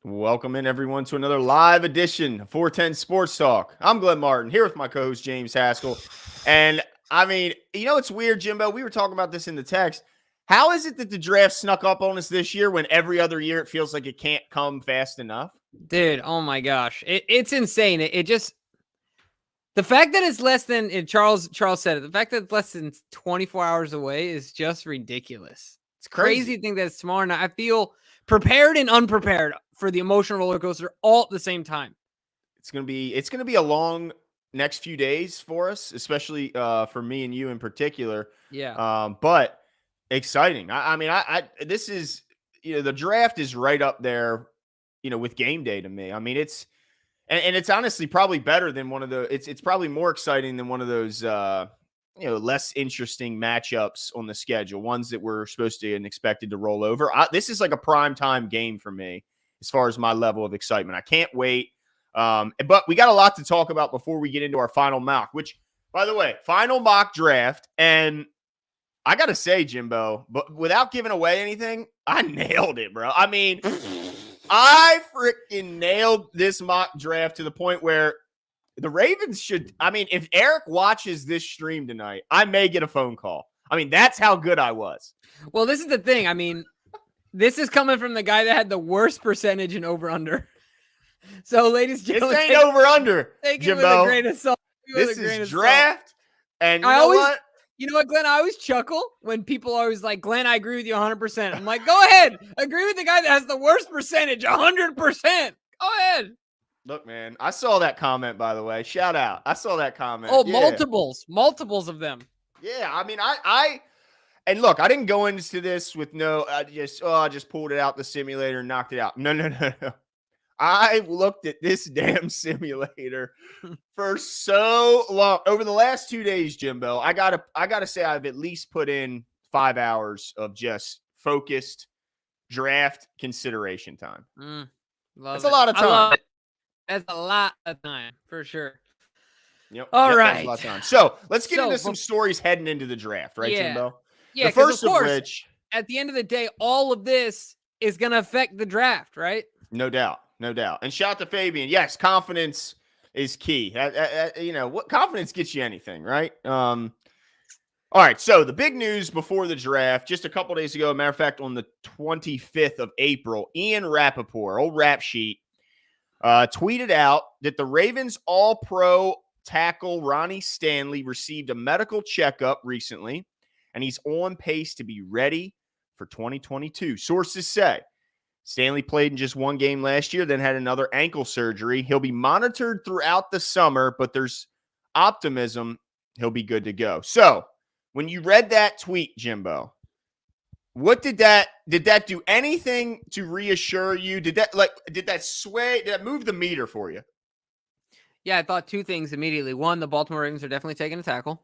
Welcome in, everyone, to another live edition of 410 Sports Talk. I'm Glenn Martin, here with my co-host, James Haskell. And, it's weird, Jimbo. We were talking about this in the text. How is it that the draft snuck up on us this year when every other year it feels like it can't come fast enough? Dude, oh my gosh. It's insane. It just – the fact that it's less than – Charles said it. The fact that it's less than 24 hours away is just ridiculous. It's crazy to think that it's tomorrow night. I feel prepared and unprepared for the emotional roller coaster all at the same time. It's gonna be a long next few days for us, especially for me and you in particular. Yeah. But exciting. This is, the draft is right up there, with game day to me. I mean, it's honestly probably better than one of the. It's probably more exciting than one of those less interesting matchups on the schedule, ones that we're supposed to and expected to roll over. This is like a prime time game for me as far as my level of excitement. I can't wait. But we got a lot to talk about before we get into our final mock, which, by the way, final mock draft. And I got to say, Jimbo, but without giving away anything, I nailed it, bro. I mean, I freaking nailed this mock draft to the point where the Ravens should, if Eric watches this stream tonight, I may get a phone call. That's how good I was. Well, this is the thing. This is coming from the guy that had the worst percentage in over-under. So, ladies and gentlemen, this ain't over-under, take Jimbo. it with a grain of salt. This is draft, and you know what? You know what, Glenn? I always chuckle when people are always like, Glenn, I agree with you 100%. I'm like, go ahead. Agree with the guy that has the worst percentage, 100%. Go ahead. Look, man, I saw that comment, by the way. Shout out. I saw that comment. Oh, yeah. Multiples of them. Yeah, and look, I didn't go into this with I just pulled it out the simulator and knocked it out. No. I looked at this damn simulator for so long. Over the last 2 days, Jimbo, I gotta say I've at least put in 5 hours of just focused draft consideration time. That's a lot of time. That's a lot of time, for sure. Yep. All right. That's a lot of time. So let's get into some stories heading into the draft, right, Jimbo? Yeah, the first of course, of which, at the end of the day, all of this is going to affect the draft, right? No doubt. And shout out to Fabian. Yes, confidence is key. What confidence gets you anything, right? All right, so the big news before the draft, just a couple days ago, matter of fact, on the 25th of April, Ian Rappaport, old rap sheet, tweeted out that the Ravens all-pro tackle Ronnie Stanley received a medical checkup recently, and he's on pace to be ready for 2022. Sources say Stanley played in just one game last year, then had another ankle surgery. He'll be monitored throughout the summer, but there's optimism he'll be good to go. So when you read that tweet, Jimbo, what did that do anything to reassure you? Did that move the meter for you? Yeah, I thought two things immediately. One, the Baltimore Ravens are definitely taking a tackle.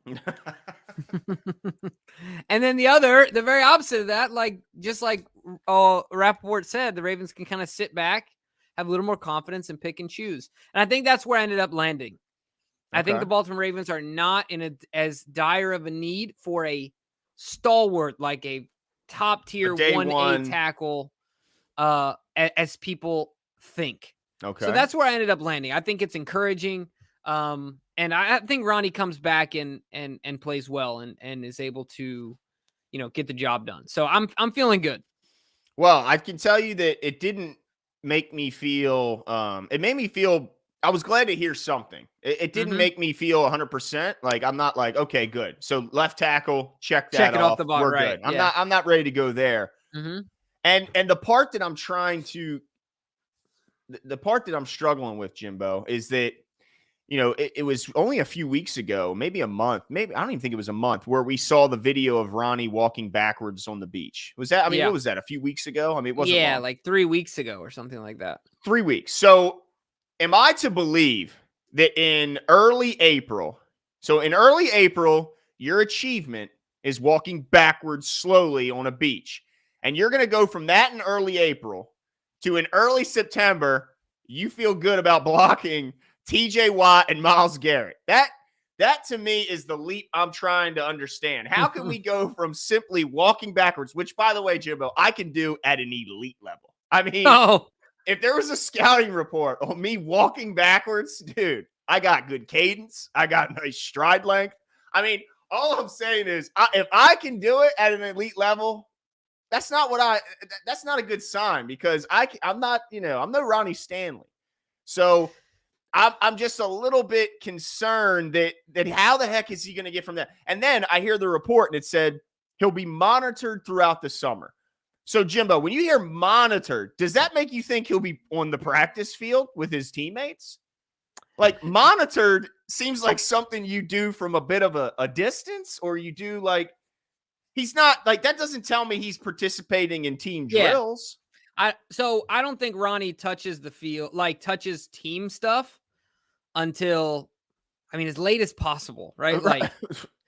And then the other, the very opposite of that, just like Rappaport said, the Ravens can kind of sit back, have a little more confidence, and pick and choose. And I think that's where I ended up landing. Okay. I think the Baltimore Ravens are not in as dire of a need for a stalwart, like a top-tier 1A tackle as people think. Okay. So that's where I ended up landing. I think it's encouraging. And I think Ronnie comes back and plays well and is able to, get the job done. So I'm feeling good. Well, I can tell you that it didn't make me feel it made me feel I was glad to hear something. It didn't make me feel 100%. Like I'm not like, okay, good. So left tackle, check it off the box. We're right. good. I'm not ready to go there. Mm-hmm. And the part that I'm struggling with, Jimbo, is that, it was only a few weeks ago, maybe a month, maybe I don't even think it was a month, where we saw the video of Ronnie walking backwards on the beach. Was that, what was that, a few weeks ago? It wasn't long. Like 3 weeks ago or something like that. 3 weeks. So am I to believe that in early April, your achievement is walking backwards slowly on a beach, and you're going to go from that in early April to in early September, you feel good about blocking TJ Watt and Myles Garrett. That to me is the leap I'm trying to understand. How can we go from simply walking backwards, which, by the way, Jimbo, I can do at an elite level. if there was a scouting report on me walking backwards, dude, I got good cadence. I got nice stride length. I mean, all I'm saying is if I can do it at an elite level, that's not a good sign because I'm not, I'm no Ronnie Stanley. So I'm just a little bit concerned that how the heck is he going to get from that? And then I hear the report and it said he'll be monitored throughout the summer. So Jimbo, when you hear monitored, does that make you think he'll be on the practice field with his teammates? Like monitored seems like something you do from a bit of a distance, or you do like, he's not like, that doesn't tell me he's participating in team drills. So I don't think Ronnie touches the field, like touches team stuff until, as late as possible, right? Like,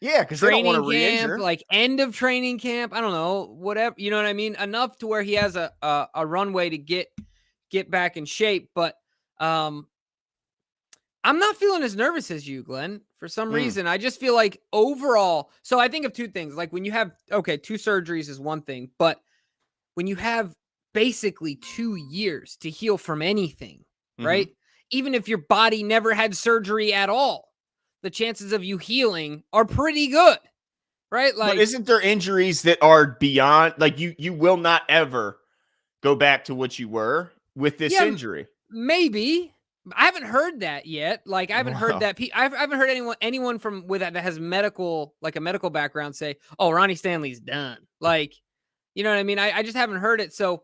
yeah, because they don't want to re-injure. Like end of training camp. I don't know, whatever. You know what I mean? Enough to where he has a runway to get back in shape. But I'm not feeling as nervous as you, Glenn. For some reason, I just feel like overall. So I think of two things. Like when you have two surgeries is one thing, but when you have basically 2 years to heal from anything, right? Even if your body never had surgery at all, the chances of you healing are pretty good, right? Like, but isn't there injuries that are beyond, like you will not ever go back to what you were with this injury? Maybe. I haven't heard that yet. Like I haven't heard that. I haven't heard anyone from with that has medical, like a medical background say, "Oh, Ronnie Stanley's done." Like, you know what I mean? I just haven't heard it. So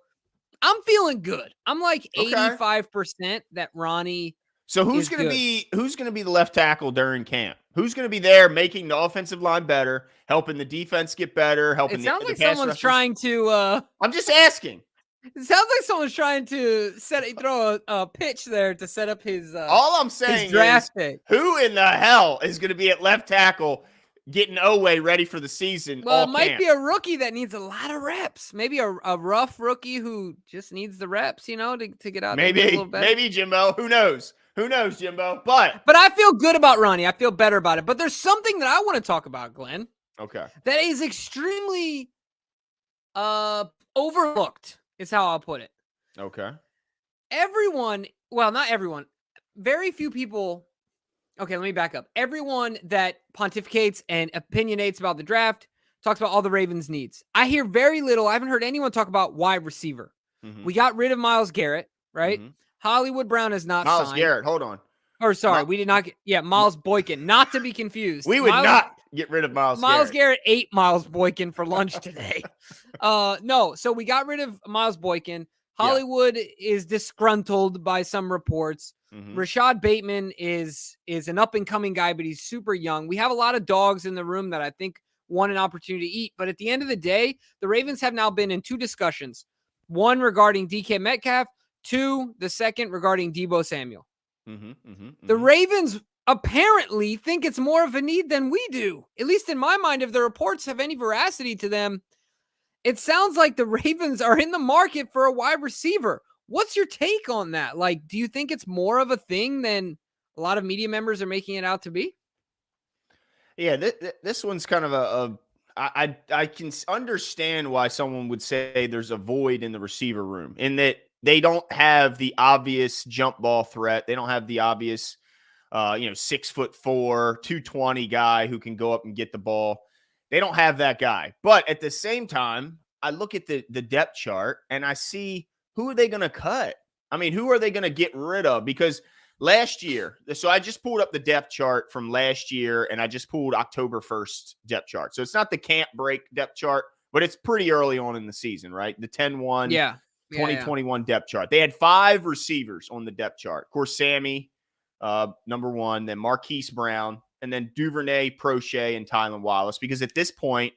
I'm feeling good. I'm like 85% that Ronnie. So who's going to be the left tackle during camp? Who's going to be there making the offensive line better, helping the defense get better, helping it sounds the like pass someone's rushers? Trying to I'm just asking. It sounds like someone's trying to throw a pitch there to set up his all I'm saying is pick. Who in the hell is going to be at left tackle getting Owe ready for the season? Well, it might be a rookie that needs a lot of reps. Maybe a rough rookie who just needs the reps, to get out there a little better. Maybe Jimbo. Who knows? Who knows, Jimbo? But I feel good about Ronnie. I feel better about it. But there's something that I want to talk about, Glenn. Okay. That is extremely overlooked, is how I'll put it. Okay. Everyone, well, not everyone, very few people. Okay, let me back up. Everyone that pontificates and opinionates about the draft talks about all the Ravens' needs. I hear very little. I haven't heard anyone talk about wide receiver. We got rid of Myles Garrett, right? Hollywood Brown is not Myles signed. Garrett, hold on. Or sorry, we did not get, Miles Boykin, not to be confused. We would not get rid of Myles Garrett. Myles Garrett ate Miles Boykin for lunch today. No, so we got rid of Miles Boykin. Hollywood is disgruntled by some reports. Rashad Bateman is an up-and-coming guy, but he's super young. We have a lot of dogs in the room that I think want an opportunity to eat. But at the end of the day, the Ravens have now been in two discussions. One regarding DK Metcalf. Two, the second regarding Deebo Samuel. The Ravens apparently think it's more of a need than we do. At least in my mind, if the reports have any veracity to them, it sounds like the Ravens are in the market for a wide receiver. What's your take on that? Like, do you think it's more of a thing than a lot of media members are making it out to be? Yeah, this one's kind of I can understand why someone would say there's a void in the receiver room, in that they don't have the obvious jump ball threat. They don't have the obvious, 6'4", 220 guy who can go up and get the ball. They don't have that guy. But at the same time, I look at the depth chart and I see, who are they going to cut? I mean, who are they going to get rid of? Because last year, so I just pulled up the depth chart from last year and I just pulled October 1st depth chart. So it's not the camp break depth chart, but it's pretty early on in the season, right? The 10-1. 2021 depth chart. They had 5 receivers on the depth chart. Of course, Sammy, number 1, then Marquise Brown, and then Duvernay, Prochet, and Tylan Wallace. Because at this point,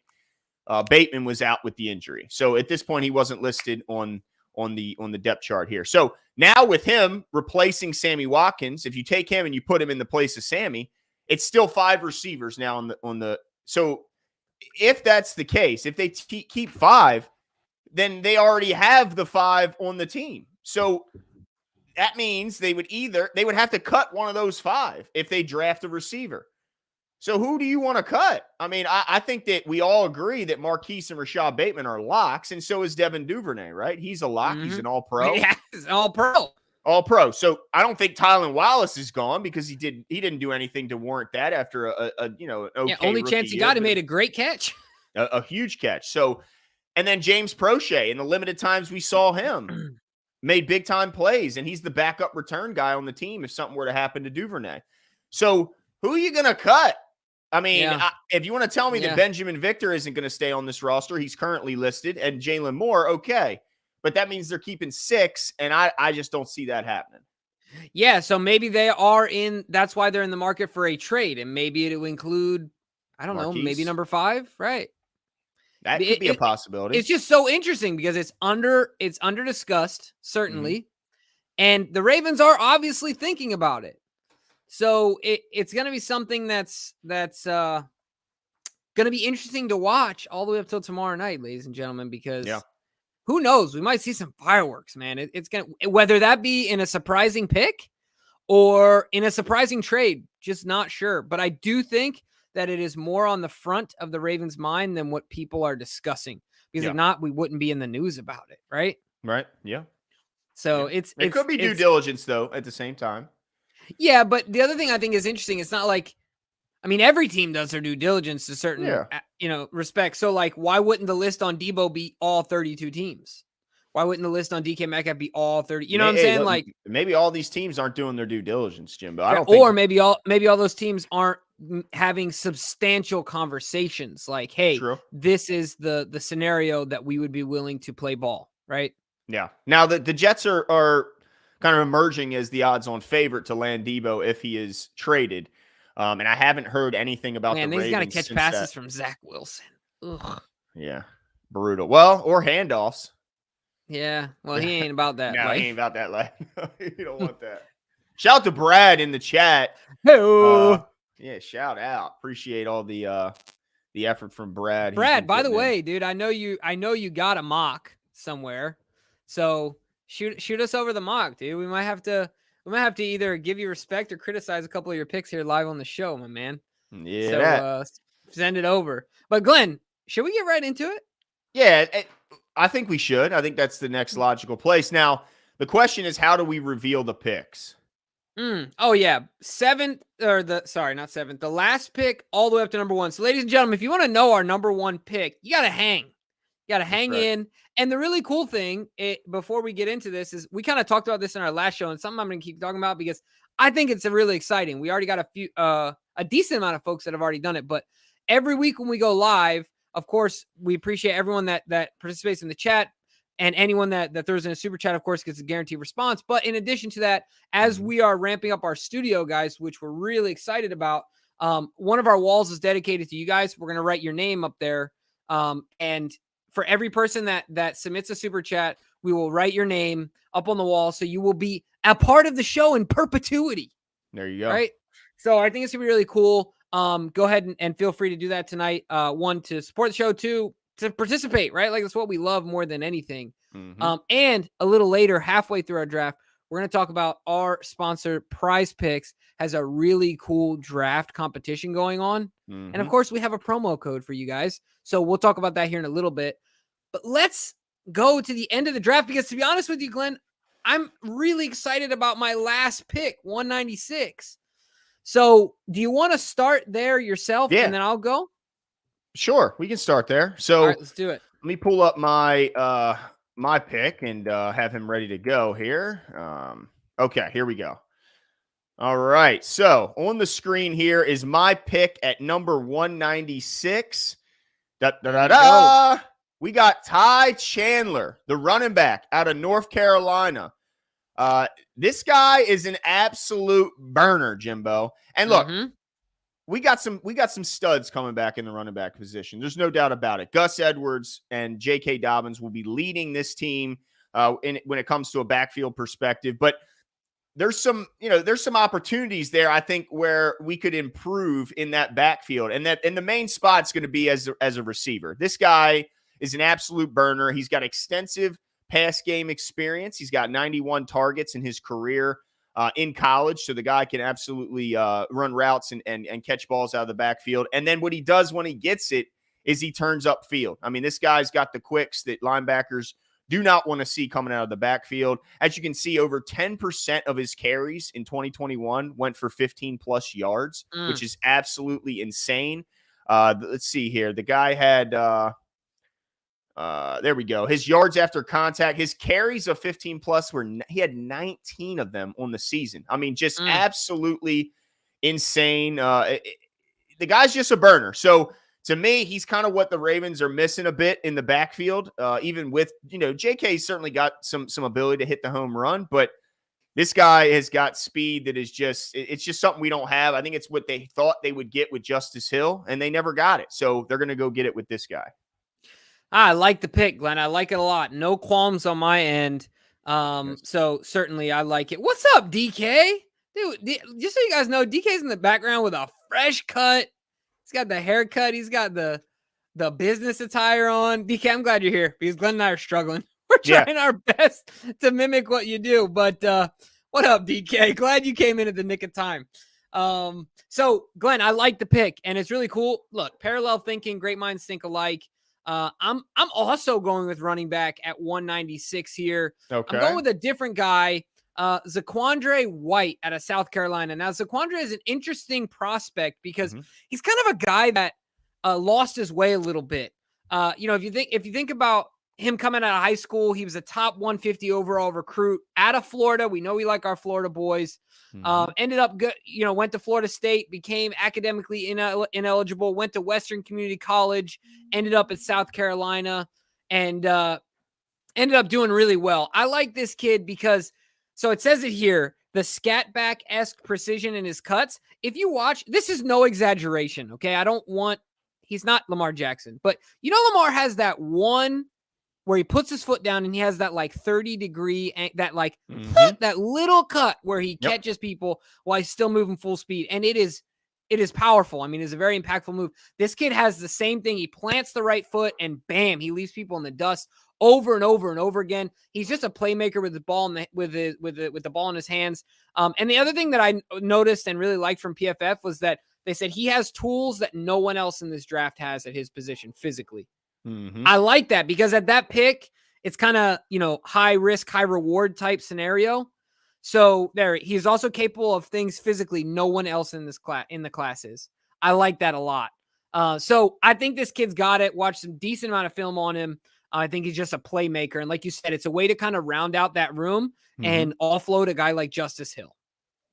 Bateman was out with the injury. So at this point, he wasn't listed on the depth chart here. So now with him replacing Sammy Watkins, if you take him and you put him in the place of Sammy, it's still 5 receivers now on the. So if that's the case, if they keep 5. Then they already have the 5 on the team. So that means they would have to cut one of those 5 if they draft a receiver. So who do you want to cut? I mean, I think that we all agree that Marquise and Rashad Bateman are locks, and so is Devin Duvernay, right? He's a lock. He's an all-pro. Yeah, he's an all-pro. All-pro. So I don't think Tylan Wallace is gone because he didn't do anything to warrant that after an okay only chance he got, he made a great catch. A huge catch. So, and then James Prochet, in the limited times we saw him, made big-time plays, and he's the backup return guy on the team if something were to happen to Duvernay. So who are you going to cut? I mean, if you want to tell me that Benjamin Victor isn't going to stay on this roster, he's currently listed, and Jalen Moore, okay. But that means they're keeping 6, and I just don't see that happening. Yeah, so maybe they are that's why they're in the market for a trade, and maybe it will include, I don't know, maybe number 5, right? That could be a possibility. It's just so interesting because it's under discussed, certainly, and the Ravens are obviously thinking about it. So it's going to be something that's going to be interesting to watch all the way up till tomorrow night, ladies and gentlemen, because who knows? We might see some fireworks, man. It's going to, whether that be in a surprising pick or in a surprising trade, just not sure. But I do think that it is more on the front of the Ravens' mind than what people are discussing, because if not, we wouldn't be in the news about it, right? Right. Yeah. So it could be due diligence though at the same time. Yeah, but the other thing I think is interesting, it's not like, I mean, every team does their due diligence to certain, respect. So, like, why wouldn't the list on Debo be all 32 teams? Why wouldn't the list on DK Metcalf be all 30? You know what I'm saying? Like, maybe all these teams aren't doing their due diligence, Jimbo. I don't or maybe all those teams aren't having substantial conversations. Like, hey, this is the scenario that we would be willing to play ball, right? Yeah. Now the Jets are kind of emerging as the odds-on favorite to land Debo if he is traded. And I haven't heard anything about the Ravens. He's got to catch passes from Zach Wilson. Ugh. Yeah, brutal. Well, or handoffs. Yeah, well, he ain't about that. No, he ain't about that life. You don't want that. Shout out to Brad in the chat. Hey, shout out. Appreciate all the effort from Brad. Brad, by the way, dude, I know you got a mock somewhere, so shoot us over the mock, dude. We might have to either give you respect or criticize a couple of your picks here live on the show, my man. Yeah. So send it over. But Glenn, should we get right into it? Yeah, I think we should. I think that's the next logical place. Now, the question is, how do we reveal the picks? Oh yeah, not seventh. The last pick all the way up to number 1. So, ladies and gentlemen, if you want to know our number 1 pick, you got to hang. In. And the really cool thing, before we get into this, is we kind of talked about this in our last show, and something I'm going to keep talking about because I think it's really exciting. We already got a decent amount of folks that have already done it, but every week when we go live, of course, we appreciate everyone that participates in the chat, and anyone that throws in a super chat, of course, gets a guaranteed response. But in addition to that, as we are ramping up our studio, guys, which we're really excited about, one of our walls is dedicated to you guys. We're going to write your name up there, and for every person that submits a super chat, we will write your name up on the wall, so you will be a part of the show in perpetuity. There you go. Right? So I think it's going to be really cool. Go ahead and feel free to do that tonight. 1, to support the show. 2, to participate, right? Like, that's what we love more than anything. And a little later, halfway through our draft, we're going to talk about our sponsor, Prize Picks, has a really cool draft competition going on. And of course, we have a promo code for you guys. So we'll talk about that here in a little bit. But let's go to the end of the draft, because to be honest with you, Glenn, I'm really excited about my last pick, 196. So do you want to start there yourself? Yeah. And then I'll go? Sure. We can start there. So all right, let's do it. Let me pull up my my pick and have him ready to go here. Okay, here we go. All right. So on the screen here is my pick at number 196. We got Ty Chandler, the running back out of North Carolina. This guy is an absolute burner, Jimbo. And look, we got some studs coming back in the running back position. There's no doubt about it. Gus Edwards and J.K. Dobbins will be leading this team when it comes to a backfield perspective. But there's some opportunities there, I think, where we could improve in that backfield. And the main spot's going to be as a receiver. This guy is an absolute burner. He's got extensive pass game experience. He's got 91 targets in his career. in college. So the guy can absolutely run routes and catch balls out of the backfield. And then what he does when he gets it is he turns upfield. I mean, this guy's got the quicks that linebackers do not want to see coming out of the backfield. As you can see, over 10% of his carries in 2021 went for 15-plus yards, which is absolutely insane. Let's see here. The guy had there we go. His yards after contact, his carries of 15-plus he had 19 of them on the season. I mean, just absolutely insane. The guy's just a burner. So to me, he's kind of what the Ravens are missing a bit in the backfield. Even with, JK's certainly got some ability to hit the home run, but this guy has got speed that is it's just something we don't have. I think it's what they thought they would get with Justice Hill, and they never got it. So they're going to go get it with this guy. I like the pick, Glenn. I like it a lot. No qualms on my end. So certainly I like it. What's up, DK? Dude, just so you guys know, DK's in the background with a fresh cut. He's got the haircut. He's got the business attire on. DK, I'm glad you're here because Glenn and I are struggling. We're trying our best to mimic what you do. But what up, DK? Glad you came in at the nick of time. So, Glenn, I like the pick, and it's really cool. Look, parallel thinking, great minds think alike. I'm also going with running back at 196 here. Okay. I'm going with a different guy, Zaquandre White out of South Carolina. Now, Zaquandre is an interesting prospect because he's kind of a guy that lost his way a little bit. If you think about him coming out of high school, he was a top 150 overall recruit out of Florida. We know we like our Florida boys. Ended up good, went to Florida State, became academically ineligible, went to Western Community College, ended up at South Carolina, and ended up doing really well. I like this kid because, so it says it here, the scat back-esque precision in his cuts. If you watch, this is no exaggeration, okay? He's not Lamar Jackson, but Lamar has that one where he puts his foot down and he has that 30-degree, that little cut where he catches people while he's still moving full speed. And it is powerful. I mean, it's a very impactful move. This kid has the same thing. He plants the right foot and bam, he leaves people in the dust over and over and over again. He's just a playmaker with the ball with the ball in his hands. And the other thing that I noticed and really liked from PFF was that they said he has tools that no one else in this draft has at his position physically. I like that because at that pick, it's kind of, high risk, high reward type scenario. So he's also capable of things physically no one else in the class is. I like that a lot. So I think this kid's got it. Watched some decent amount of film on him. I think he's just a playmaker. And like you said, it's a way to kind of round out that room and offload a guy like Justice Hill.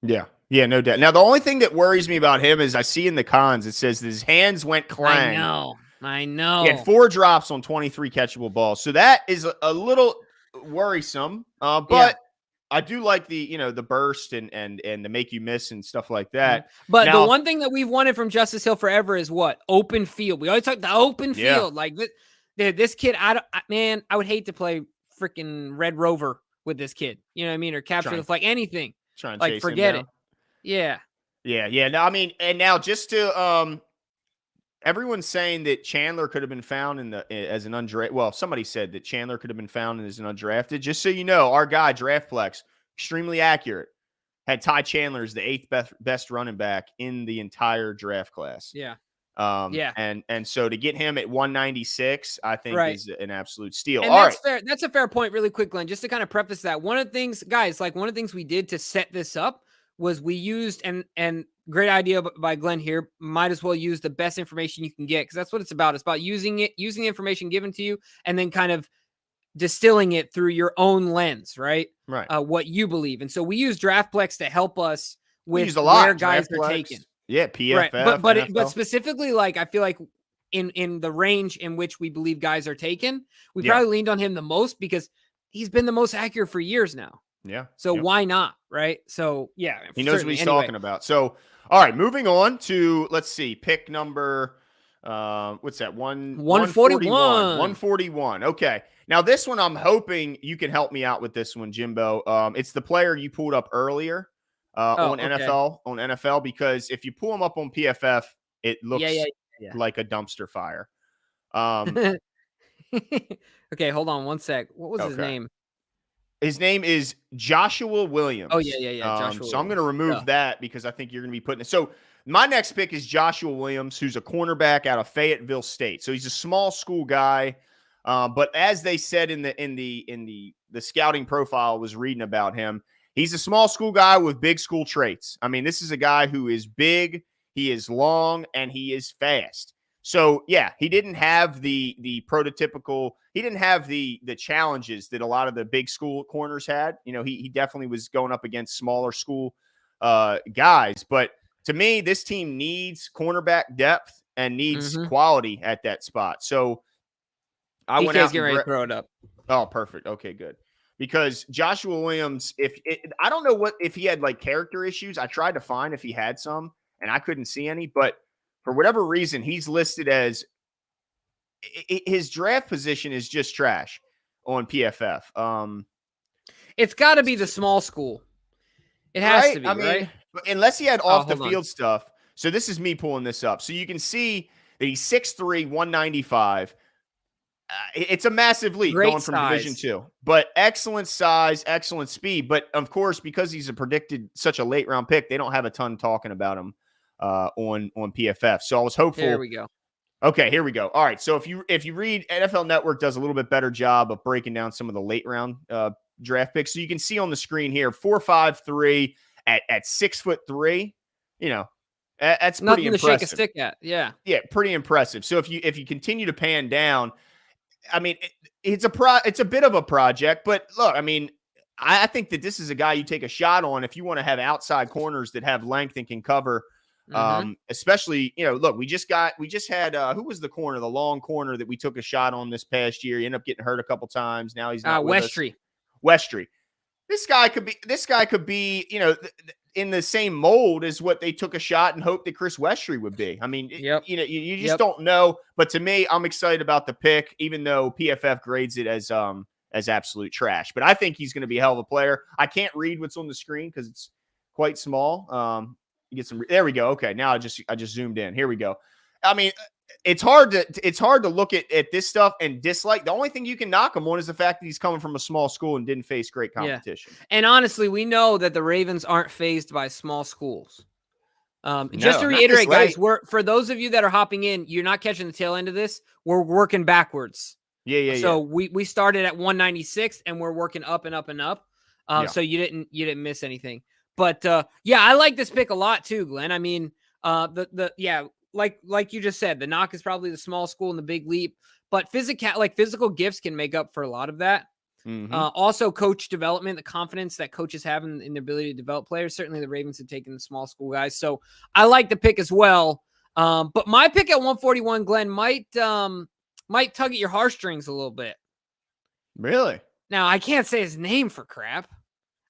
Yeah. Yeah, no doubt. Now, the only thing that worries me about him is I see in the cons, it says his hands went clang. I know. He had 4 drops on 23 catchable balls. So that is a little worrisome. But I do like the burst and the make you miss and stuff like that. But the one thing that we've wanted from Justice Hill forever is what? Open field. We always talk the open field. Like this kid, I would hate to play freaking Red Rover with this kid. You know what I mean? Or capture the flag, anything. Trying to chase forget him it. Yeah. Yeah. No, I mean, and now just to everyone's saying that Chandler could have been found as an undrafted. Well, somebody said that Chandler could have been found as an undrafted. Just so you know, our guy DraftPlex, extremely accurate, had Ty Chandler as the 8th best running back in the entire draft class. Yeah. And so to get him at 196, I think is an absolute steal. And that's fair. That's a fair point. Really quick, Glenn, just to kind of preface that, one of the things, guys, one of the things we did to set this up was we used and great idea by Glenn here. Might as well use the best information you can get because that's what it's about. It's about using the information given to you and then kind of distilling it through your own lens, right? Right. What you believe. And so we use DraftPlex to help us with where guys are taken. Yeah, PFF. Right. But specifically, I feel like in the range in which we believe guys are taken, we probably leaned on him the most because he's been the most accurate for years now. Yeah. So why not? Right. So yeah, he knows what he's talking about. So, all right, moving on to, let's see, pick number, what's that? 141. 141. Okay. Now this one, I'm hoping you can help me out with this one, Jimbo. It's the player you pulled up earlier on NFL, because if you pull him up on PFF, it looks like a dumpster fire. Okay, hold on one sec. What was his name? His name is Joshua Williams. Oh, yeah. Joshua So I'm going to Williams. remove that because I think you're going to be putting it. So my next pick is Joshua Williams, who's a cornerback out of Fayetteville State. So he's a small school guy, but as they said in the scouting profile I was reading about him, he's a small school guy with big school traits. I mean, this is a guy who is big, he is long, and he is fast. So yeah, he didn't have the prototypical. He didn't have the challenges that a lot of the big school corners had. You know, he definitely was going up against smaller school guys. But to me, this team needs cornerback depth and needs quality at that spot. So I went out getting ready to throw it up. Oh, perfect. Okay, good. Because Joshua Williams, I don't know if he had like character issues. I tried to find if he had some, and I couldn't see any. But for whatever reason, he's listed as his draft position is just trash on PFF. It's got to be the small school. It has to be, right? Unless he had off the field stuff. So this is me pulling this up. So you can see that he's 6'3", 195. It's a massive leap going from Division II, but excellent size, excellent speed. But of course, because he's a predicted such a late round pick, they don't have a ton talking about him on PFF. So I was hopeful. There we go. Okay, here we go. All right. So if you read, NFL Network does a little bit better job of breaking down some of the late round draft picks. So you can see on the screen here, 4.53 at 6'3". You know, that's pretty nothing impressive. To shake a stick at. Yeah, pretty impressive. So if you continue to pan down, I mean, it's a bit of a project, but look, I mean, I think that this is a guy you take a shot on if you want to have outside corners that have length and can cover. Especially, you know, look, we just had who was the corner, the long corner that we took a shot on this past year. He ended up getting hurt a couple times. Now he's not Westry. This guy could be, you know, in the same mold as what they took a shot and hoped that Chris Westry would be. I mean, you know, you just don't know. But to me, I'm excited about the pick, even though PFF grades it as absolute trash. But I think he's going to be a hell of a player. I can't read what's on the screen because it's quite small. You get some. There we go. Okay, now I just zoomed in. Here we go. I mean, it's hard to look at this stuff and dislike. The only thing you can knock him on is the fact that he's coming from a small school and didn't face great competition. Yeah. And honestly, we know that the Ravens aren't fazed by small schools. Just to reiterate, guys, for those of you that are hopping in, you're not catching the tail end of this. We're working backwards. So we started at 196 and we're working up and up and up. So you didn't miss anything. But I like this pick a lot too, Glenn. I mean, like you just said, the knock is probably the small school and the big leap, but physical gifts can make up for a lot of that. Also, coach development, the confidence that coaches have in their ability to develop players. Certainly, the Ravens have taken the small school guys, so I like the pick as well. But my pick at 141, Glenn, might tug at your heartstrings a little bit. Really? Now, I can't say his name for crap.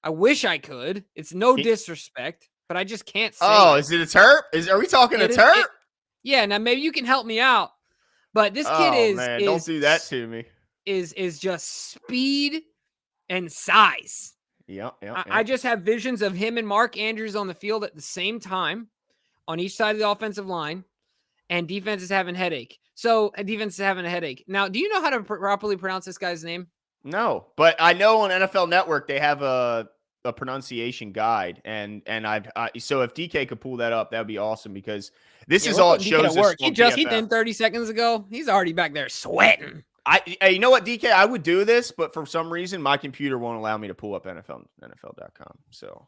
I wish I could. It's no disrespect, but I just can't say. Oh, is it a Terp? Are we talking a Terp? Yeah, now maybe you can help me out. But this kid is don't do that to me. Is just speed and size. Yeah. I just have visions of him and Mark Andrews on the field at the same time on each side of the offensive line, and defense is having a headache. Now, do you know how to properly pronounce this guy's name? No, but I know on NFL Network they have a pronunciation guide, and so if DK could pull that up, that would be awesome because this is all it shows us. He just hit in 30 seconds ago. He's already back there sweating. You know what, DK? I would do this, but for some reason my computer won't allow me to pull up NFL.com. So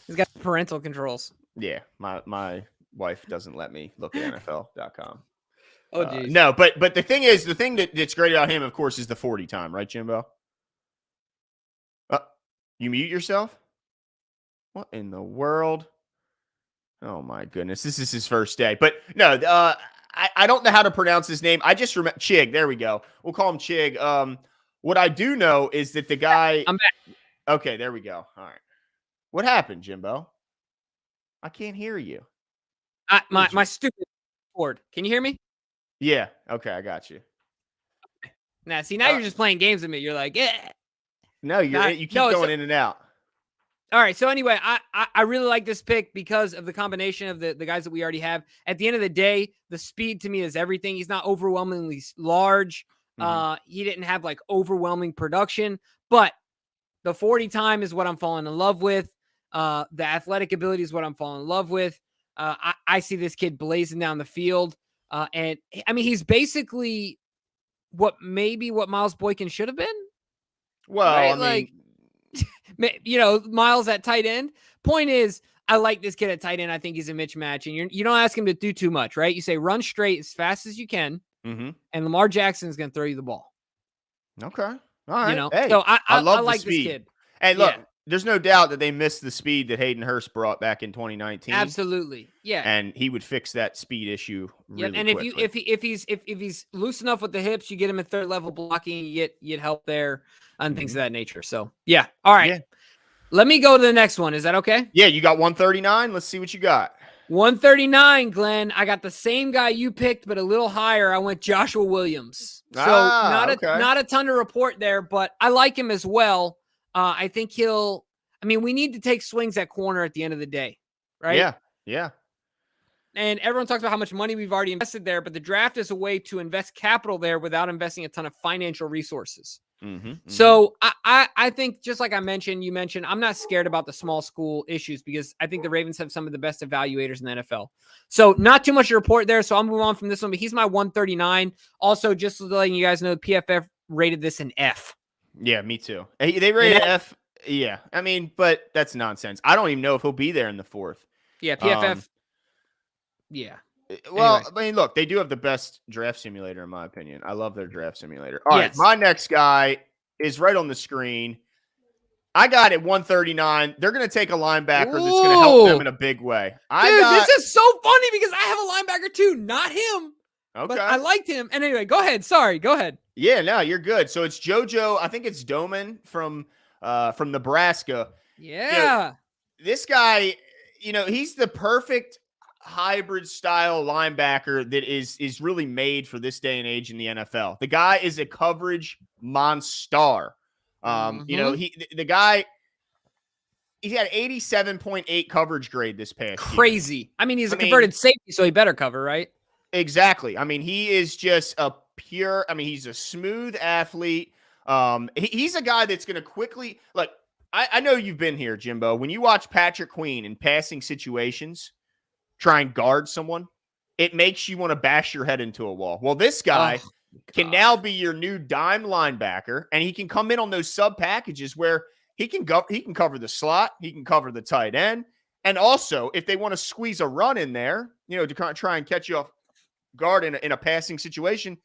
he's got parental controls. Yeah, my wife doesn't let me look at NFL.com. Oh, geez. No, but the thing that's great about him, of course, is the 40 time, right, Jimbo? You mute yourself? What in the world? Oh my goodness, this is his first day. But no, I don't know how to pronounce his name. I just remember Chig. There we go. We'll call him Chig. What I do know is that the guy. I'm back. Okay, there we go. All right. What happened, Jimbo? I can't hear you. My stupid board. Can you hear me? Yeah. Okay, I got you. Now, you're just playing games with me. You're like, yeah. No, you keep going in and out. All right. So anyway, I really like this pick because of the combination of the guys that we already have. At the end of the day, the speed to me is everything. He's not overwhelmingly large. He didn't have like overwhelming production, but The 40 time is what I'm falling in love with. The athletic ability is what I'm falling in love with. I see this kid blazing down the field. And I mean, he's basically what Miles Boykin should have been. Well, right? I mean, Miles at tight end. Point is, I like this kid at tight end. I think he's a mismatch. And you don't ask him to do too much, right? You say run straight as fast as you can. mm-hmm. And Lamar Jackson is going to throw you the ball. Okay. All right. Hey, so I love like the speed. This kid. Hey, look, there's no doubt that they missed the speed that Hayden Hurst brought back in 2019. Absolutely. Yeah. And he would fix that speed issue really and quickly. if he's loose enough with the hips, you get him in third level blocking, you get help there and things of that nature. So, yeah. All right. Yeah. Let me go to the next one. Is that okay? Yeah, you got 139. Let's see what you got. 139, Glenn. I got the same guy you picked, but a little higher. I went Joshua Williams. So not a ton to report there, but I like him as well. I think we need to take swings at corner at the end of the day, right? Yeah, yeah. And everyone talks about how much money we've already invested there, but the draft is a way to invest capital there without investing a ton of financial resources. So I think, just like you mentioned, I'm not scared about the small school issues because I think the Ravens have some of the best evaluators in the NFL. So not too much to report there. So I'll move on from this one, but he's my 139. Also, just letting you guys know, the PFF rated this an F. Yeah, me too. They rated F. Yeah. I mean, but that's nonsense. I don't even know if he'll be there in the fourth. Yeah, PFF. Yeah. Well, anyway. I mean, look, they do have the best draft simulator, in my opinion. I love their draft simulator. All right, my next guy is right on the screen. I got it 139. They're going to take a linebacker that's going to help them in a big way. This is so funny because I have a linebacker too, not him. Okay. But I liked him. And anyway, go ahead. Sorry, go ahead. Yeah, no, you're good. So it's JoJo. I think it's Domann from Nebraska. Yeah. This guy, he's the perfect hybrid style linebacker that is really made for this day and age in the NFL. The guy is a coverage monster. The guy, he's got 87.8 coverage grade this past Crazy. year. I mean, he's a converted safety, so he better cover, right? Exactly. I mean, he is just he's a smooth athlete. He's a guy that's going to quickly, look, I know you've been here, Jimbo. When you watch Patrick Queen in passing situations, try and guard someone, it makes you want to bash your head into a wall. Well, this guy can now be your new dime linebacker, and he can come in on those sub packages where he can cover the slot, he can cover the tight end, and also if they want to squeeze a run in there, to try and catch you off guard in a passing situation,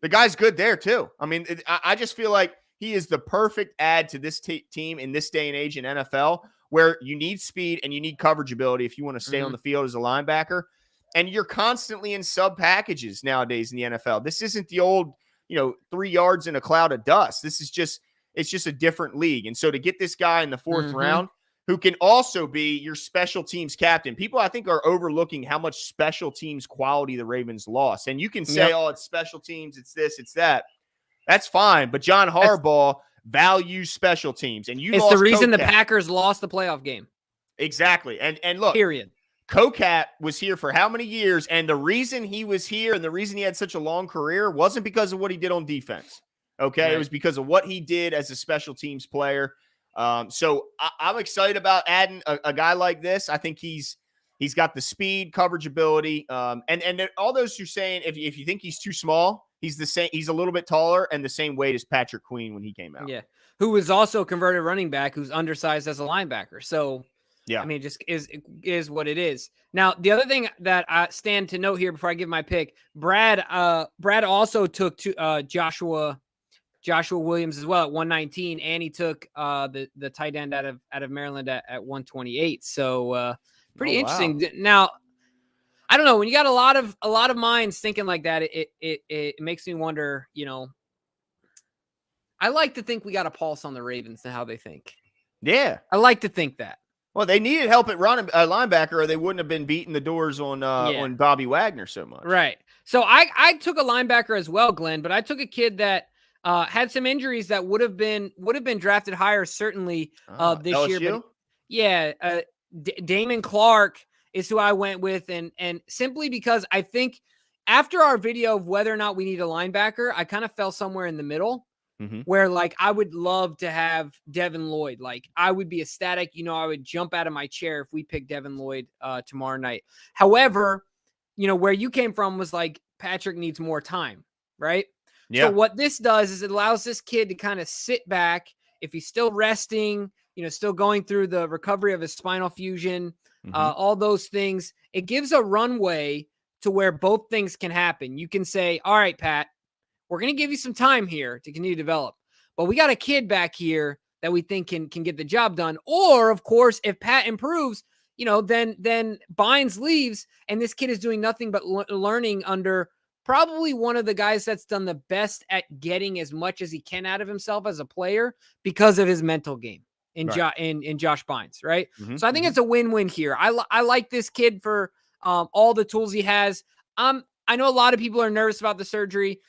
the guy's good there too. I mean, I just feel like he is the perfect add to this team in this day and age in NFL, where you need speed and you need coverage ability if you want to stay on the field as a linebacker. And you're constantly in sub packages nowadays in the NFL. This isn't the old, 3 yards in a cloud of dust. It's just a different league. And so to get this guy in the fourth round, who can also be your special teams captain, people I think are overlooking how much special teams quality the Ravens lost. And you can say, it's special teams, it's this, it's that. That's fine. But John Harbaugh values special teams. And it's the reason the Packers lost the playoff game. Exactly. And look, period. Kocat was here for how many years? And the reason he was here and the reason he had such a long career wasn't because of what he did on defense. Okay. Right. It was because of what he did as a special teams player. So I'm excited about adding a guy like this. I think he's got the speed, coverage ability. And all those who are saying, if you think he's too small, he's the same. He's a little bit taller and the same weight as Patrick Queen when he came out. Yeah. Who was also a converted running back who's undersized as a linebacker. So, yeah, I mean, just is what it is. Now, the other thing that I stand to note here before I give my pick, Brad also took Joshua Williams as well at 119, and he took the tight end out of Maryland at 128. So pretty interesting. Wow. Now, I don't know, when you got a lot of minds thinking like that, it makes me wonder. I like to think we got a pulse on the Ravens and how they think. Yeah, I like to think that. Well, they needed help at linebacker, or they wouldn't have been beating the doors on Bobby Wagner so much. Right. So I took a linebacker as well, Glenn, but I took a kid that had some injuries that would have been drafted higher certainly this LSU? year. But yeah, Damone Clark is who I went with, and simply because I think after our video of whether or not we need a linebacker, I kind of fell somewhere in the middle. Mm-hmm. where like I would love to have Devin Lloyd. Like I would be ecstatic. I would jump out of my chair if we picked Devin Lloyd tomorrow night. However, where you came from was like Patrick needs more time, right? Yeah. So what this does is it allows this kid to kind of sit back if he's still resting, still going through the recovery of his spinal fusion, all those things. It gives a runway to where both things can happen. You can say, all right, Pat, we're going to give you some time here to continue to develop, but we got a kid back here that we think can get the job done. Or of course, if Pat improves, then Bynes leaves and this kid is doing nothing but learning under probably one of the guys that's done the best at getting as much as he can out of himself as a player because of his mental game in Josh Bynes, right? Mm-hmm. So I think it's a win-win here. I like this kid for all the tools he has. I know a lot of people are nervous about the surgery,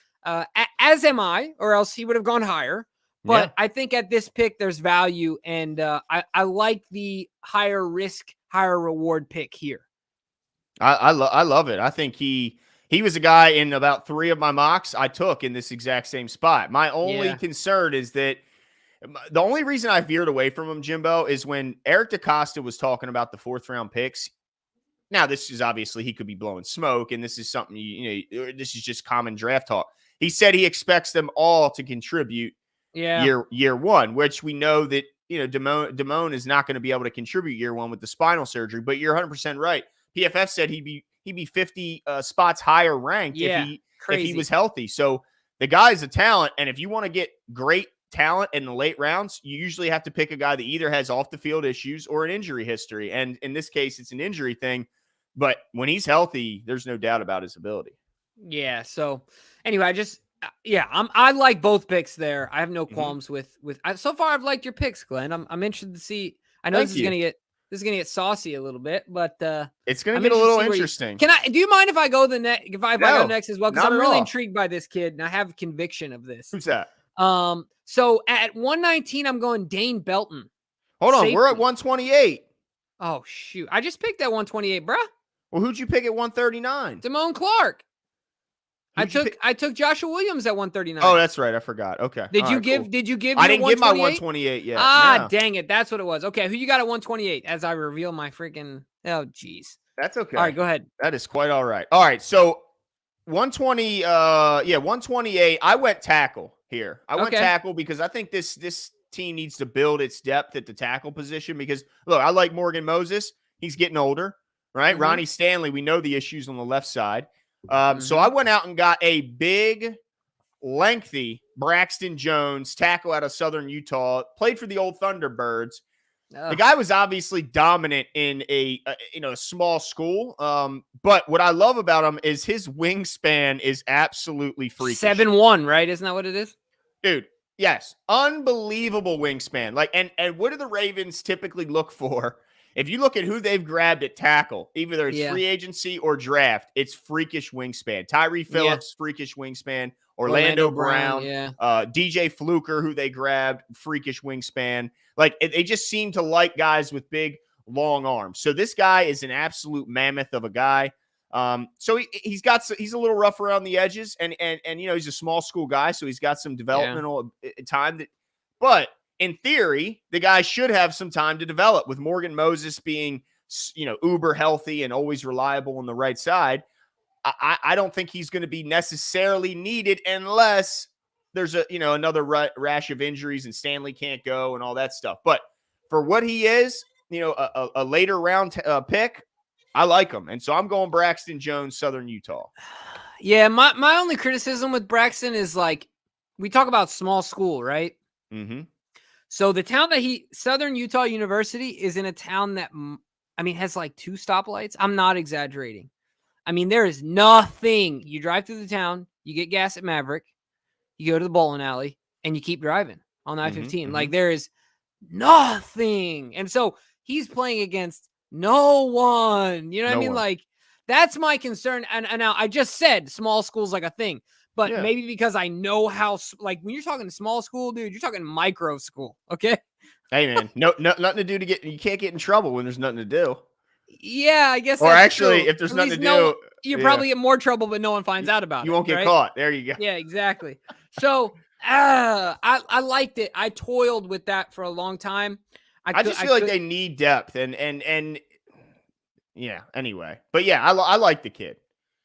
as am I, or else he would have gone higher. But I think at this pick, there's value, and I like the higher risk, higher reward pick here. I love it. I think he was a guy in about 3 of my mocks I took in this exact same spot. My only concern is that the only reason I veered away from him, Jimbo, is when Eric DaCosta was talking about the 4th round picks. Now, this is obviously he could be blowing smoke, and this is something, this is just common draft talk. He said he expects them all to contribute year one, which we know that, Damone is not going to be able to contribute year one with the spinal surgery, but you're 100% right. PFF said he'd be 50 spots higher ranked if he was healthy. So the guy's a talent, and if you want to get great talent in the late rounds, you usually have to pick a guy that either has off the field issues or an injury history. And in this case, it's an injury thing. But when he's healthy, there's no doubt about his ability. Yeah. So anyway, I like both picks there. I have no qualms with. So far, I've liked your picks, Glenn. I'm interested to see. I know this is gonna get saucy a little bit, but it's gonna get a little interesting. Do you mind if I go next? If I go next as well, because I'm really intrigued by this kid and I have conviction of this. Who's that? So at 119, I'm going Dane Belton. Hold on, we're at 128. Oh shoot! I just picked that 128, bruh. Well, who'd you pick at 139? Damone Clark. I took Joshua Williams at 139. Oh, that's right. I forgot. Okay. Did you give? I didn't give my 128 yet. Dang it. That's what it was. Okay. Who you got at 128? As I reveal my freaking. Oh, geez. That's okay. All right. Go ahead. That is quite all right. All right. So 120. 128. I went tackle here. I went tackle because I think this team needs to build its depth at the tackle position. Because look, I like Morgan Moses. He's getting older. Right. Ronnie Stanley, we know the issues on the left side. So I went out and got a big, lengthy Braxton Jones, tackle out of Southern Utah, played for the old Thunderbirds. The guy was obviously dominant in a small school. But what I love about him is his wingspan is absolutely freakish. 7'1", right? Isn't that what it is? Dude, yes. Unbelievable wingspan. Like, and what do the Ravens typically look for? If you look at who they've grabbed at tackle, either it's free agency or draft, it's freakish wingspan. Tyree Phillips, freakish wingspan. Orlando Brown, DJ Fluker, who they grabbed, freakish wingspan. Like, they just seem to like guys with big, long arms. So this guy is an absolute mammoth of a guy. So he's a little rough around the edges, and he's a small school guy, so he's got some developmental time. But in theory, the guy should have some time to develop. With Morgan Moses being, uber healthy and always reliable on the right side, I don't think he's going to be necessarily needed unless there's another rash of injuries and Stanley can't go and all that stuff. But for what he is, a later round pick, I like him. And so I'm going Braxton Jones, Southern Utah. Yeah, my only criticism with Braxton is, like, we talk about small school, right? Mm-hmm. So the town that Southern Utah University is in a town that, has like 2 stoplights. I'm not exaggerating. There is nothing. You drive through the town, you get gas at Maverick, you go to the bowling alley, and you keep driving on I-15. Mm-hmm. Like, there is nothing. And so he's playing against no one. You know what I mean? Like, that's my concern. And now I just said small school's like a thing. But maybe because I know how, like, when you're talking small school, dude, you're talking micro school, okay? Hey, man, no, nothing to do you can't get in trouble when there's nothing to do. Yeah, I guess. Or actually, true. If there's nothing to do, you probably get more trouble, but no one finds out about it. You won't get caught. There you go. Yeah, exactly. So I liked it. I toiled with that for a long time. I just feel like they need depth and yeah. Anyway, but yeah, I like the kid.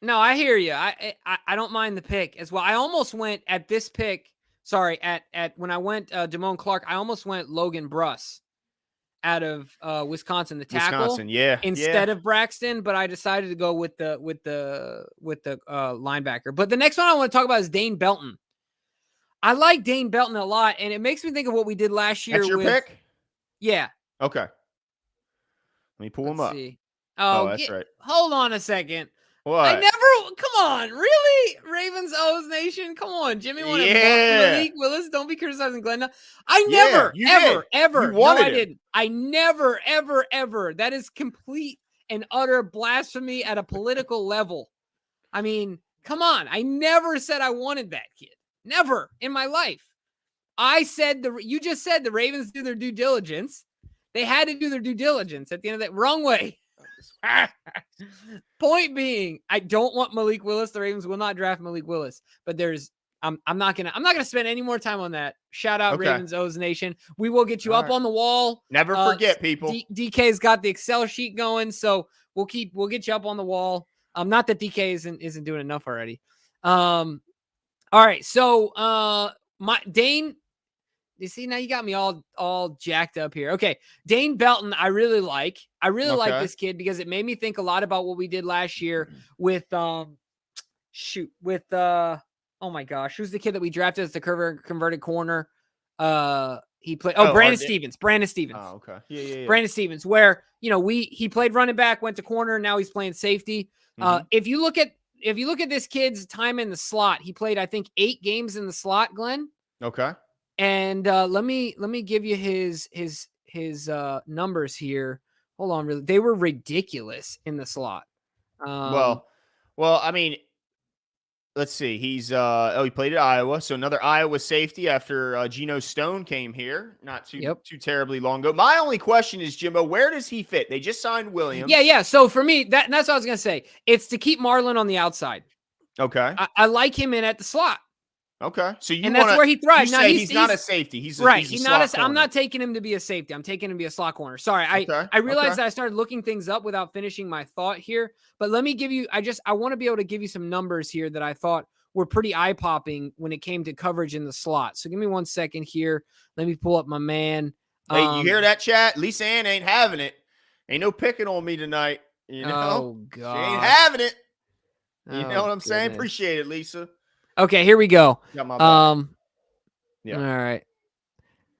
No, I hear you. I don't mind the pick as well. I almost went at this pick. Sorry, at when I went Damone Clark, I almost went Logan Bruss out of Wisconsin, the tackle, instead of Braxton, but I decided to go with the linebacker. But the next one I want to talk about is Dane Belton. I like Dane Belton a lot, and it makes me think of what we did last year. That's your pick? Yeah. Okay. Let me pull him up. See. Oh, that's right. Hold on a second. What? Come on, really? Ravens O's Nation? Come on, Jimmy wanted Malik Willis. Don't be criticizing Glenn. I never, ever. No, I didn't. I never, ever. That is complete and utter blasphemy at a political level. I mean, come on. I never said I wanted that kid. Never in my life. I said you just said the Ravens do their due diligence. They had to do their due diligence at the end of that. Wrong way. Point being, I don't want Malik Willis. The Ravens will not draft Malik Willis. But I'm not gonna spend any more time on that. Shout out Ravens O's Nation. We will get you up on the wall. Never forget, people. DK's got the Excel sheet going, so we'll get you up on the wall. Not that DK isn't doing enough already. All right, so Dane. You see, now you got me all jacked up here. Okay, Dane Belton, I really like. I really like this kid because it made me think a lot about what we did last year with oh my gosh, who's the kid that we drafted as the converted corner? He played Brandon Stevens. Oh, okay. Yeah. Brandon Stevens, where he played running back, went to corner, now he's playing safety. If you look at this kid's time in the slot, he played, I think, 8 games in the slot, Glenn. Okay. And let me give you his numbers here. Hold on, really, they were ridiculous in the slot. Well, I mean, let's see. He's he played at Iowa, so another Iowa safety after Geno Stone came here not too terribly long ago. My only question is, Jimbo, where does he fit? They just signed Williams. Yeah. So for me, that's what I was gonna say. It's to keep Marlon on the outside. Okay. I like him in at the slot. Okay, so that's where he thrives. Now he's not a safety. He's not. I'm not taking him to be a safety. I'm taking him to be a slot corner. Sorry, I realized that I started looking things up without finishing my thought here. But let me give you. I want to be able to give you some numbers here that I thought were pretty eye popping when it came to coverage in the slot. So give me 1 second here. Let me pull up my man. Hey, you hear that, chat? Lisa Ann ain't having it. Ain't no picking on me tonight. You know, oh god, she ain't having it. You know what I'm saying? Appreciate it, Lisa. Okay, here we go. Yeah. All right.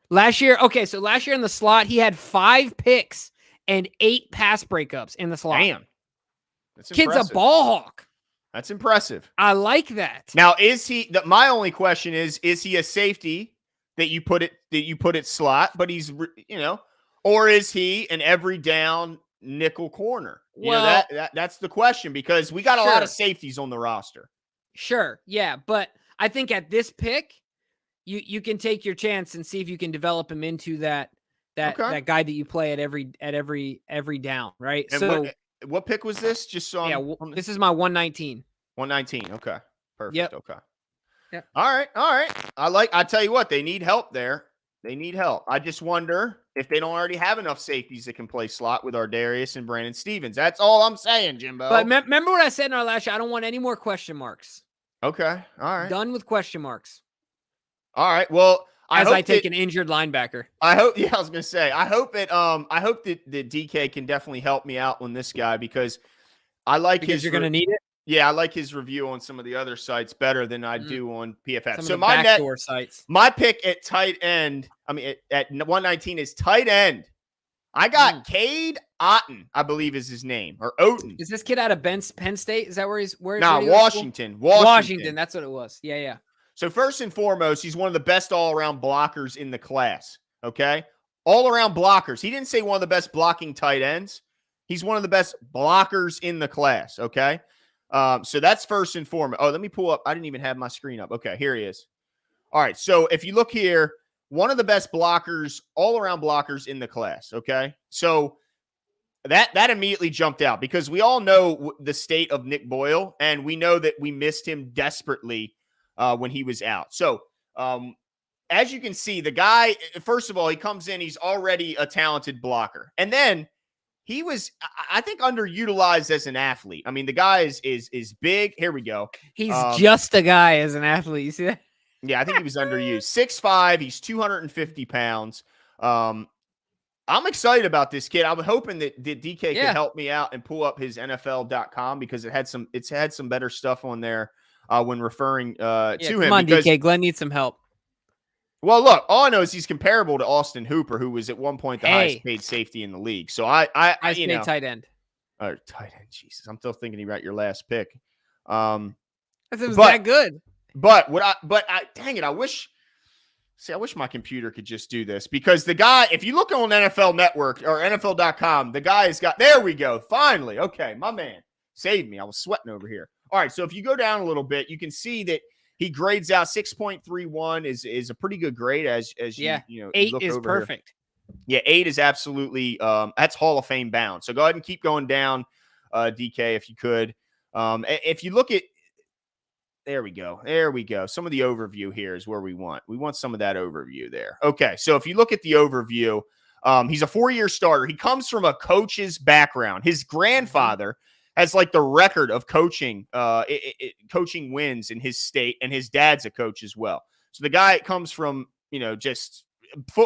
Last year in the slot, he had 5 picks and 8 pass breakups in the slot. Damn. That's Kid's impressive. a ball hawk. That's impressive. I like that. Now, my only question is he a safety that you put at slot, but he's, or is he an every down nickel corner? That's the question, because we got a lot of safeties on the roster. Sure. Yeah. But I think at this pick, you can take your chance and see if you can develop him into that guy that you play at every down. Right. And so what pick was this? Just so this is my 119. 119. Okay. Perfect. Yep. Okay. Yeah. All right. I tell you what, they need help there. They need help. I just wonder if they don't already have enough safeties that can play slot with Ardarius and Brandon Stevens. That's all I'm saying, Jimbo. But remember what I said in our last show? I don't want any more question marks. Okay. All right. Done with question marks. All right. Well, I take an injured linebacker. I hope. Yeah, I was gonna say. I hope that DK can definitely help me out on this guy, because I like his. You're gonna need it. Yeah, I like his review on some of the other sites better than I do on PFF. Some of the backdoor sites. My pick at tight end, at 119 is tight end. I got Cade Otton, I believe is his name, or Otton. Is this kid out of Penn State? Is that where he's? Washington. Washington. That's what it was. Yeah. So first and foremost, he's one of the best all-around blockers in the class. Okay, all-around blockers. He didn't say one of the best blocking tight ends. He's one of the best blockers in the class. Okay. So that's first and foremost. Oh, let me pull up. I didn't even have my screen up. Okay, here he is. All right. So if you look here, one of the best blockers, all around blockers in the class. Okay. So that immediately jumped out, because we all know the state of Nick Boyle, and we know that we missed him desperately when he was out. So As you can see, the guy, first of all, he comes in, he's already a talented blocker. And then he was, I think, underutilized as an athlete. I mean, the guy is big. Here we go. He's just a guy as an athlete. You see that? Yeah, I think he was underused. 6'5", he's 250 pounds. I'm excited about this kid. I'm hoping that DK could help me out and pull up his NFL.com because it's had some better stuff on there when referring to him. Come on, DK. Glenn needs some help. Well, look, all I know is he's comparable to Austin Hooper, who was at one point the highest paid safety in the league. So I you know, tight end. Tight end. Jesus, I'm still thinking about your last pick. It was that good. But dang it, I wish my computer could just do this because the guy, if you look on NFL Network or NFL.com, the guy has got, there we go. Finally. Okay. My man saved me. I was sweating over here. All right. So if you go down a little bit, you can see that he grades out 6.31 is a pretty good grade as you know, 8 is perfect. Here. Yeah. 8 is absolutely, that's Hall of Fame bound. So go ahead and keep going down, DK, if you could. If you look at, there we go. Some of the overview here is where we want some of that overview there. Okay. So if you look at the overview, he's a 4-year starter. He comes from a coach's background. His grandfather has like the record of coaching, coaching wins in his state, and his dad's a coach as well. So the guy comes from, you know,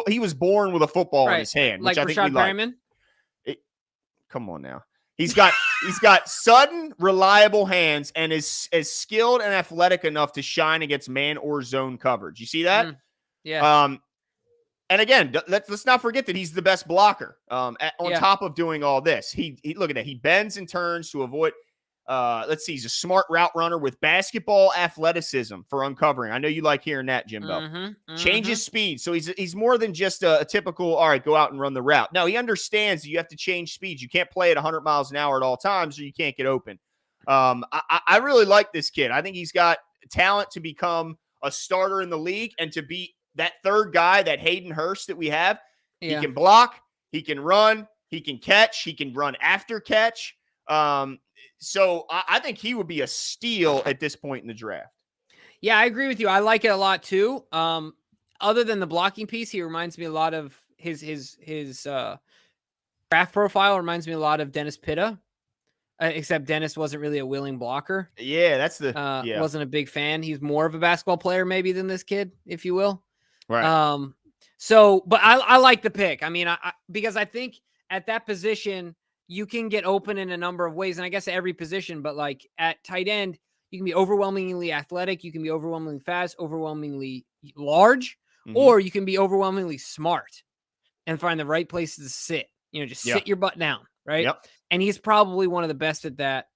he was born with a football in his hand, like which I think Rashad we like. Perryman? Come on now. He's got sudden, reliable hands and is as skilled and athletic enough to shine against man or zone coverage. You see that? Yeah. And again, let's not forget that he's the best blocker. On top of doing all this, he look at that. He bends and turns to avoid. Let's see. He's a smart route runner with basketball athleticism for uncovering. I know you like hearing that, Jimbo. Changes speed. So he's more than just a typical, all right, go out and run the route. No, he understands that you have to change speeds. You can't play at 100 miles an hour at all times or you can't get open. I really like this kid. I think he's got talent to become a starter in the league and to be that third guy, that Hayden Hurst that we have. He can block, he can run, he can catch, he can run after catch. So I think he would be a steal at this point in the draft. Yeah, I agree with you. I like it a lot too. Other than the blocking piece, he reminds me a lot of his draft profile reminds me a lot of Dennis Pitta, except Dennis wasn't really a willing blocker. Yeah, that's the wasn't a big fan. He's more of a basketball player maybe than this kid, if you will. Right. So, but I like the pick. I mean, because I think at that position, you can get open in a number of ways. And I guess at every position, but like at tight end, you can be overwhelmingly athletic. You can be overwhelmingly fast, overwhelmingly large, or you can be overwhelmingly smart and find the right places to sit, you know, just sit your butt down. Right. Yep. And he's probably one of the best at that.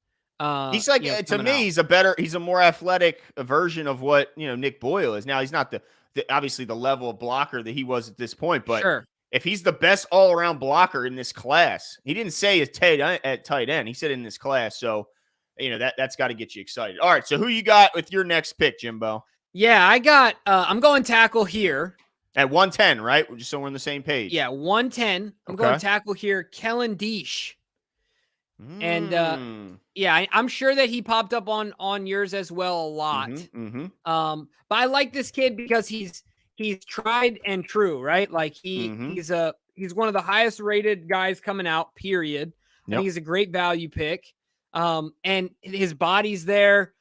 He's like, to me, he's a more athletic version of what, you know, Nick Boyle is. Now he's not obviously the level of blocker that he was at this point, but if he's the best all-around blocker in this class, he didn't say at tight end. He said in this class. So, you know, that's got to get you excited. All right. So who you got with your next pick, Jimbo? Yeah, I got, I'm going tackle here. At 110, right? Just so we're on the same page. Yeah, 110. I'm going tackle here. Kellen Diesch. And I'm sure that he popped up on yours as well a lot. But I like this kid because he's tried and true, right? Like he's one of the highest rated guys coming out, period. I think he's a great value pick. And his body's there.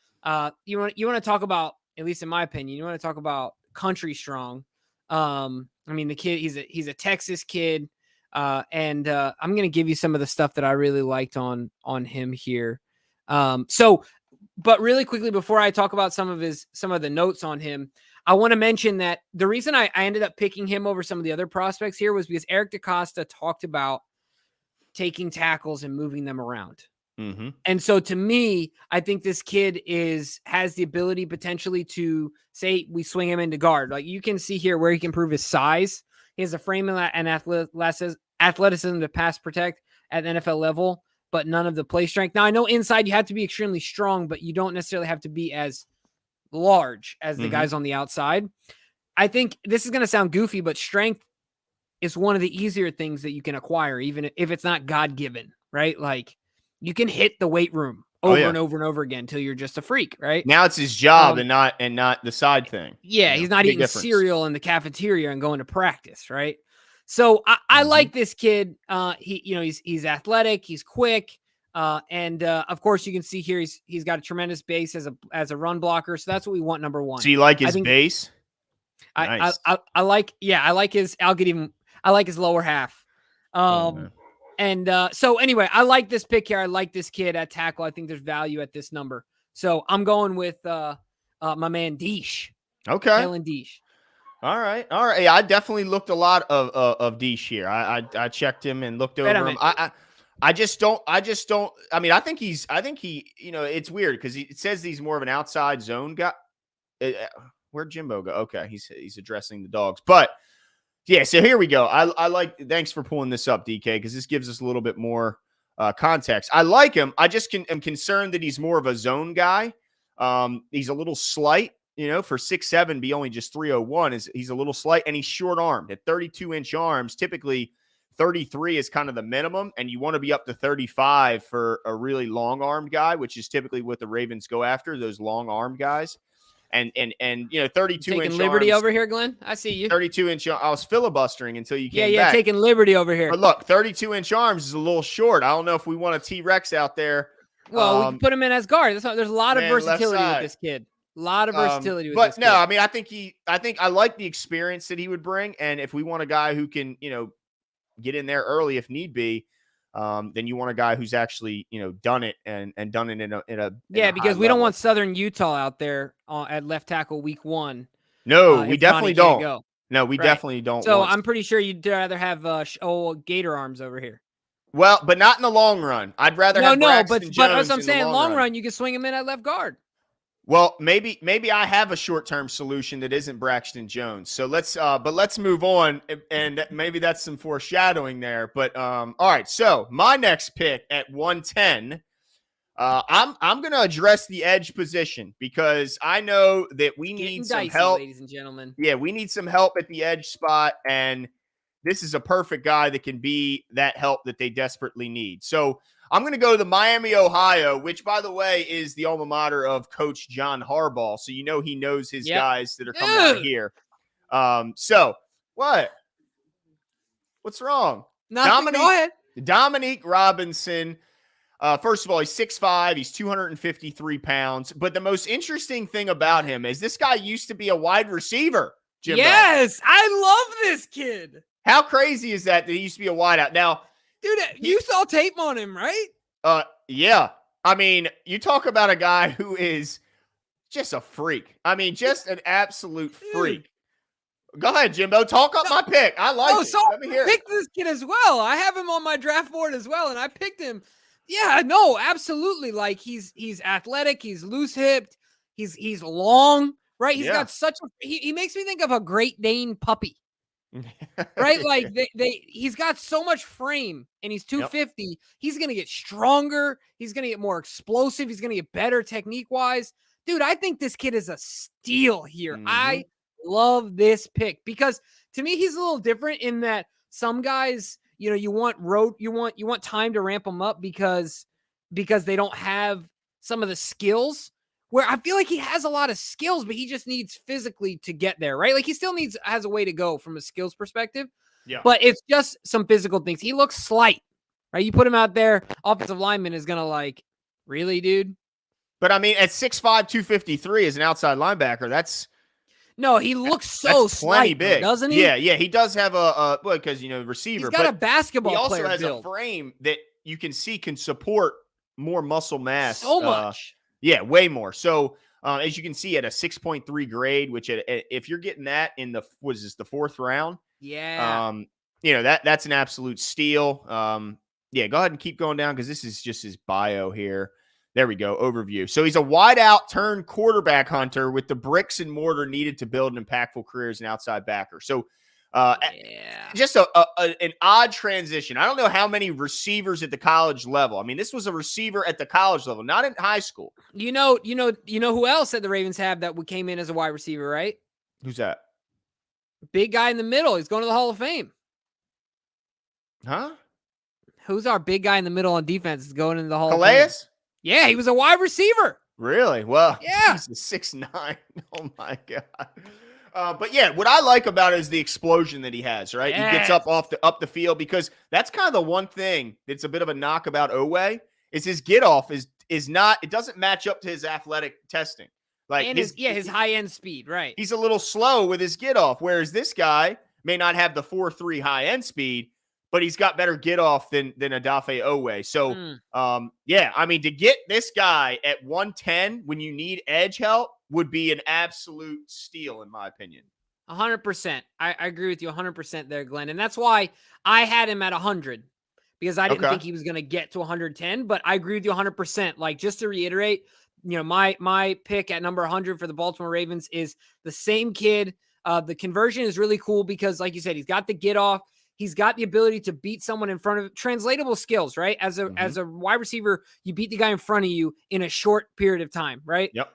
You want to talk about, at least in my opinion, you want to talk about country strong. I mean, the kid, he's a Texas kid. And I'm going to give you some of the stuff that I really liked on him here. But really quickly, before I talk about some of the notes on him, I want to mention that the reason I ended up picking him over some of the other prospects here was because Eric DaCosta talked about taking tackles and moving them around. And so to me, I think this kid has the ability potentially to say we swing him into guard. Like you can see here where he can prove his size. He has a frame and athleticism to pass protect at the NFL level, but none of the play strength. Now, I know inside you have to be extremely strong, but you don't necessarily have to be as large as the guys on the outside. I think this is going to sound goofy, but strength is one of the easier things that you can acquire, even if it's not God-given, right? Like you can hit the weight room over and over and over again until you're just a freak, right? Now it's his job and not the side thing. Yeah, he's not eating cereal in the cafeteria and going to practice, right? So I like this kid. He's athletic, he's quick, and of course you can see here he's got a tremendous base as a run blocker. So that's what we want, number one. So you like his base? Nice. I like his. I like his lower half. So anyway, I like this pick here. I like this kid at tackle. I think there's value at this number. So I'm going with my man Diesch. Okay. Kellen Diesch. All right. Yeah, I definitely looked a lot of Diesch here. I checked him and looked over him. I just don't. I mean, I think he. It's weird because it says he's more of an outside zone guy. Where'd Jimbo go? Okay, he's addressing the dogs, but. Yeah, so here we go. I like. Thanks for pulling this up, DK, because this gives us a little bit more context. I like him. I just am concerned that he's more of a zone guy. He's a little slight, for 6'7", be only just 301. He's a little slight, and he's short armed at 32-inch arms. Typically, 33 is kind of the minimum, and you want to be up to 35 for a really long armed guy, which is typically what the Ravens go after. Those long armed guys. And 32-inch taking liberty arms, over here, Glenn. I see you. 32-inch. I was filibustering until you came back. Yeah, taking liberty over here. But look, 32-inch arms is a little short. I don't know if we want a T-Rex out there. Well, we can put him in as guard. There's a lot of versatility with this kid. A lot of versatility with this kid. But no, I mean, I think I like the experience that he would bring, and if we want a guy who can, get in there early if need be. Then you want a guy who's actually, done it and done it in a because we don't want Southern Utah out there at left tackle week 1. No, we definitely don't. No, we definitely don't. So I'm pretty sure you'd rather have Gator arms over here. Well, but not in the long run. I'd rather have Braxton Jones. But as I'm saying, long run, you can swing him in at left guard. Well, maybe I have a short-term solution that isn't Braxton Jones. So let's move on, and maybe that's some foreshadowing there. But all right. So my next pick at 110, I'm going to address the edge position because I know that we need some help, ladies and gentlemen. Yeah, we need some help at the edge spot, and this is a perfect guy that can be that help that they desperately need. So I'm going to go to Miami, Ohio, which, by the way, is the alma mater of Coach John Harbaugh. So he knows his guys that are coming out of here. So what? What's wrong? Nothing. Go ahead. Dominique Robinson. First of all, he's 6'5". He's 253 pounds. But the most interesting thing about him is this guy used to be a wide receiver, Jimbo. Yes, I love this kid. How crazy is that he used to be a wideout? Now, dude, you saw tape on him, right? Yeah. I mean, you talk about a guy who is just a freak. I mean, just an absolute freak. Go ahead, Jimbo. Talk up my pick. I like it. So Let me hear I picked this kid as well. I have him on my draft board as well, and I picked him. Yeah, no, absolutely. Like he's athletic, he's loose hipped, he's long, right? He's got such a he makes me think of a Great Dane puppy. Right? Like he's got so much frame and he's 250. Yep. He's going to get stronger. He's going to get more explosive. He's going to get better technique wise. Dude, I think this kid is a steal here. Mm-hmm. I love this pick because to me, he's a little different in that some guys, you want time to ramp them up because they don't have some of the skills. Where I feel like he has a lot of skills, but he just needs physically to get there, right? Like he still has a way to go from a skills perspective. Yeah. But it's just some physical things. He looks slight, right? You put him out there, offensive lineman is going to really, dude? But I mean, at 6'5", 253 as an outside linebacker, he looks so slight, big, doesn't he? Yeah, he does have because receiver. He's got a basketball player. He also has build. A frame that you can see can support more muscle mass. So much. Yeah, way more. So as you can see at a 6.3 grade, which if you're getting that in the fourth round, that's an absolute steal. Go ahead and keep going down because this is just his bio here. There we go. Overview. So he's a wideout turned quarterback hunter with the bricks and mortar needed to build an impactful career as an outside backer. So just an odd transition. I don't know how many receivers at the college level. I mean, this was a receiver at the college level, not in high school. You know who else that the Ravens have that came in as a wide receiver, right? Who's that? Big guy in the middle. He's going to the Hall of Fame. Huh? Who's our big guy in the middle on defense? Is going into the Hall of Fame? Yeah, he was a wide receiver. Really? Well, Yeah. he's a 6'9". Oh my God. But yeah, what I like about it is the explosion that he has, right? He gets Yes. up the field, because that's kind of the one thing that's a bit of a knock about Owe is his get off is not, it doesn't match up to his athletic testing. Like And his high end speed, right? he's a little slow with his get off, whereas this guy may not have the 4.3 high end speed, but he's got better get off than Odafe Owe. So, yeah, I mean, to get this guy at 110 when you need edge help would be an absolute steal, in my opinion. 100%. I agree with you 100% there, Glenn. And that's why I had him at 100, because I didn't think he was going to get to 110, but I agree with you 100%. Like, just to reiterate, my pick at number 100 for the Baltimore Ravens is the same kid. The conversion is really cool because, like you said, he's got the get off. He's got the ability to beat someone in front of translatable skills, right? As a wide receiver, you beat the guy in front of you in a short period of time, right? Yep.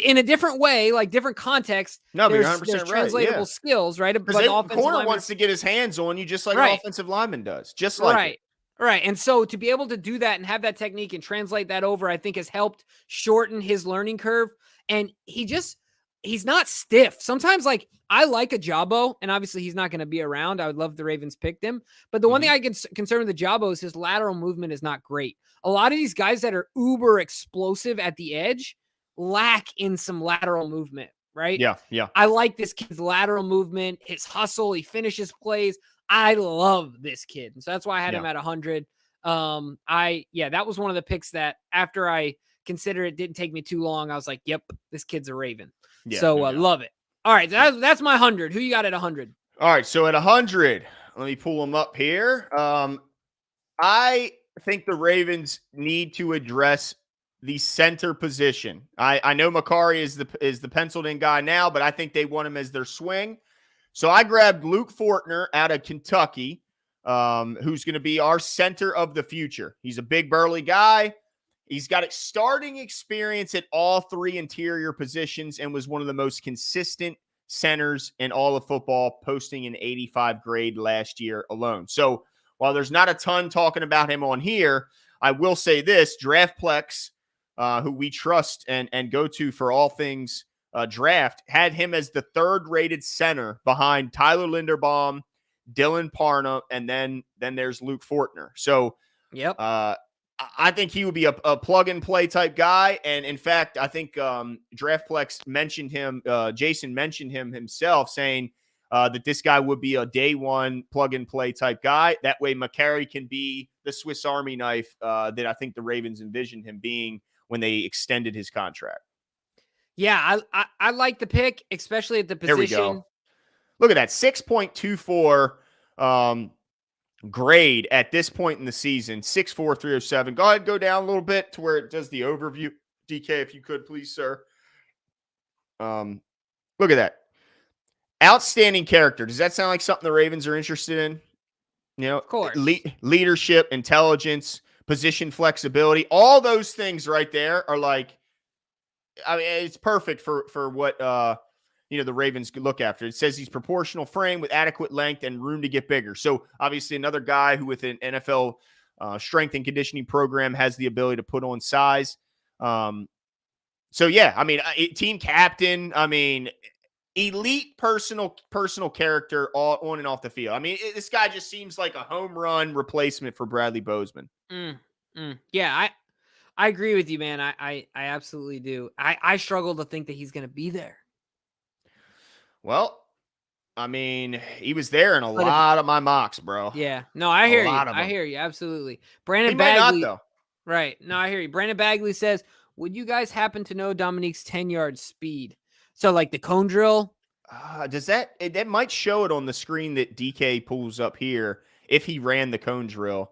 In a different way, like different context. No, but you're there's 100% right. translatable skills, right? Because the corner wants to get his hands on you just like an offensive lineman does. Just like it. Right. And so to be able to do that and have that technique and translate that over, I think has helped shorten his learning curve. And he's not stiff. Sometimes, like, I like a Jabo, and obviously he's not going to be around. I would love the Ravens picked him. But the one thing I get concerned with the Jabo is his lateral movement is not great. A lot of these guys that are uber explosive at the edge lack in some lateral movement, right? Yeah. I like this kid's lateral movement, his hustle. He finishes plays. I love this kid. And so that's why I had him at 100. That was one of the picks that after I considered it didn't take me too long. I was like, yep, this kid's a Raven. Yeah, so love it. All right. That's my 100. Who you got at 100? All right. So at 100, let me pull them up here. I think the Ravens need to address the center position. I know Makari is the penciled in guy now, but I think they want him as their swing. So I grabbed Luke Fortner out of Kentucky, who's going to be our center of the future. He's a big burly guy. He's got starting experience at all three interior positions and was one of the most consistent centers in all of football, posting an 85 grade last year alone. So while there's not a ton talking about him on here, I will say this: DraftPlex, who we trust and go to for all things draft, had him as the third-rated center behind Tyler Linderbaum, Dylan Parham, and then there's Luke Fortner. So, I think he would be a plug-and-play type guy. And, in fact, I think DraftPlex mentioned him, Jason mentioned him himself, saying that this guy would be a day one plug-and-play type guy. That way McCary can be the Swiss Army knife that I think the Ravens envisioned him being when they extended his contract. Yeah, I like the pick, especially at the position. There we go. Look at that, 6.24 grade at this point in the season, 6'4", 307. Go ahead, go down a little bit to where it does the overview. DK, if you could, please, sir. Look at that. Outstanding character. Does that sound like something the Ravens are interested in? Of course. Leadership, intelligence, position flexibility, all those things right there are like, I mean, it's perfect for what the Ravens could look after. It says he's proportional frame with adequate length and room to get bigger. So obviously another guy who with an NFL strength and conditioning program has the ability to put on size. So yeah, I mean, team captain, I mean, elite personal character all on and off the field. I mean, this guy just seems like a home run replacement for Bradley Bozeman. Yeah, I agree with you, man. I absolutely do. I struggle to think that he's going to be there. Well, I mean, he was there in a lot of my mocks, bro. Yeah. No, I hear you. I hear you. Absolutely. Brandon Bagley. Not, though. Right. No, I hear you. Brandon Bagley says, would you guys happen to know Dominique's 10-yard speed? So like the cone drill? Does that might show it on the screen that DK pulls up here if he ran the cone drill.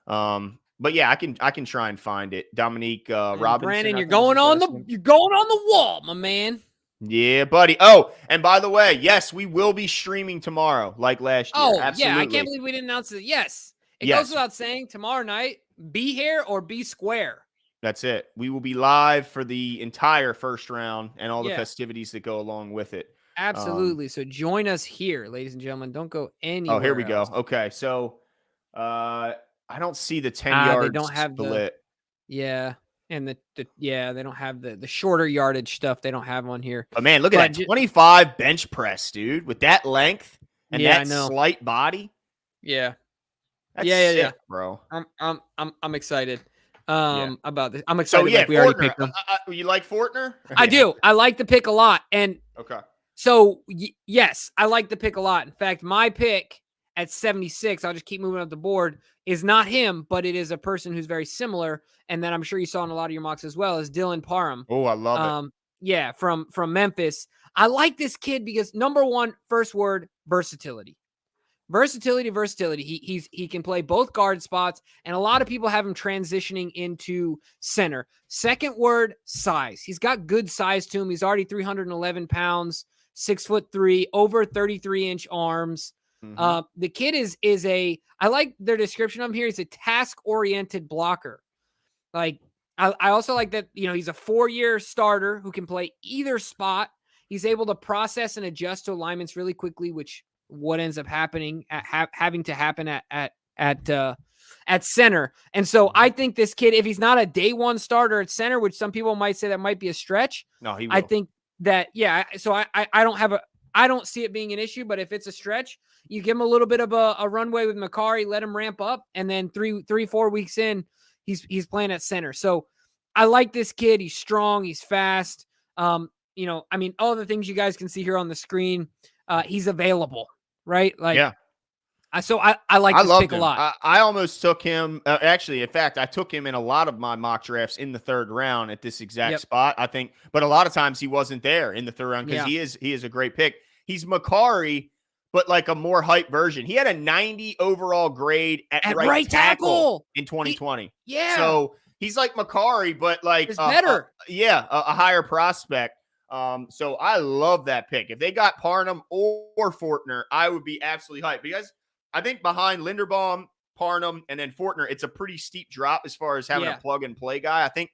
But yeah, I can try and find it. Dominique Robinson. Brandon, you're going on the wall, my man. Yeah, buddy. Oh, and by the way, yes, we will be streaming tomorrow, like last year. Oh, absolutely. Yeah, I can't believe we didn't announce it. Yes. It goes without saying, tomorrow night, be here or be square. That's it. We will be live for the entire first round and all the festivities that go along with it. Absolutely. So join us here, ladies and gentlemen. Don't go anywhere. Oh, here we go. Okay, so I don't see the 10-yard they don't have split. Yeah. And they don't have the shorter yardage stuff. They don't have on here. But man, look at that 25 bench press, dude, with that length and that slight body. Yeah. That's sick, bro. I'm excited about this. I'm excited. So we already picked him. You like Fortner? I do. I like the pick a lot. And okay. So yes, I like the pick a lot. In fact, my pick at 76, I'll just keep moving up the board, is not him, but it is a person who's very similar, and that I'm sure you saw in a lot of your mocks as well, is Dylan Parham. Oh, I love it. Yeah, from Memphis. I like this kid because number one, first word, versatility. Versatility. He can play both guard spots, and a lot of people have him transitioning into center. Second word, size. He's got good size to him. He's already 311 pounds, 6'3", over 33-inch arms. Mm-hmm. The kid is I like their description of him here. He's a task-oriented blocker. Like, I also like that, he's a 4-year starter who can play either spot. He's able to process and adjust to alignments really quickly, which what ends up happening having to happen at center. And so I think this kid, if he's not a day one starter at center, which some people might say that might be a stretch. No, he will. I think that, so I don't see it being an issue, but if it's a stretch, you give him a little bit of a runway with Macari, let him ramp up, and then 3-4 weeks in, he's playing at center. So I like this kid. He's strong. He's fast. All the things you guys can see here on the screen, he's available, right? Like, yeah. So I like this pick a lot. I almost took him. Actually, in fact, I took him in a lot of my mock drafts in the third round at this exact spot, I think. But a lot of times he wasn't there in the third round because he is a great pick. He's Macari, but like a more hype version. He had a 90 overall grade at right tackle in 2020. So he's like Macari, but like better. A higher prospect. So I love that pick. If they got Parham or Fortner, I would be absolutely hyped because I think behind Linderbaum, Parham, and then Fortner, it's a pretty steep drop as far as having a plug and play guy. I think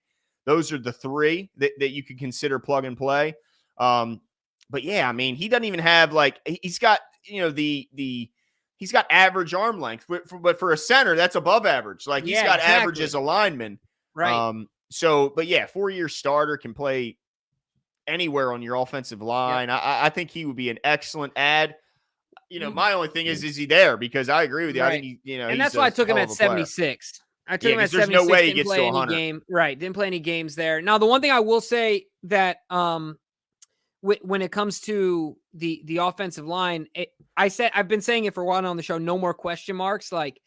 those are the three that you could consider plug and play. But yeah, I mean, he doesn't even have he's got, he's got average arm length, but for a center, that's above average. Like he's got average as a lineman. Right. But yeah, 4-year starter, can play anywhere on your offensive line. I think he would be an excellent add. My only thing is he there? Because I agree with you. Right. I think and that's why I took him at 76. I took him at 76. There's no way he gets play to any 100. game. Right. Didn't play any games there. Now, the one thing I will say that when it comes to the offensive line, I've been saying it for a while now on the show, no more question marks. Like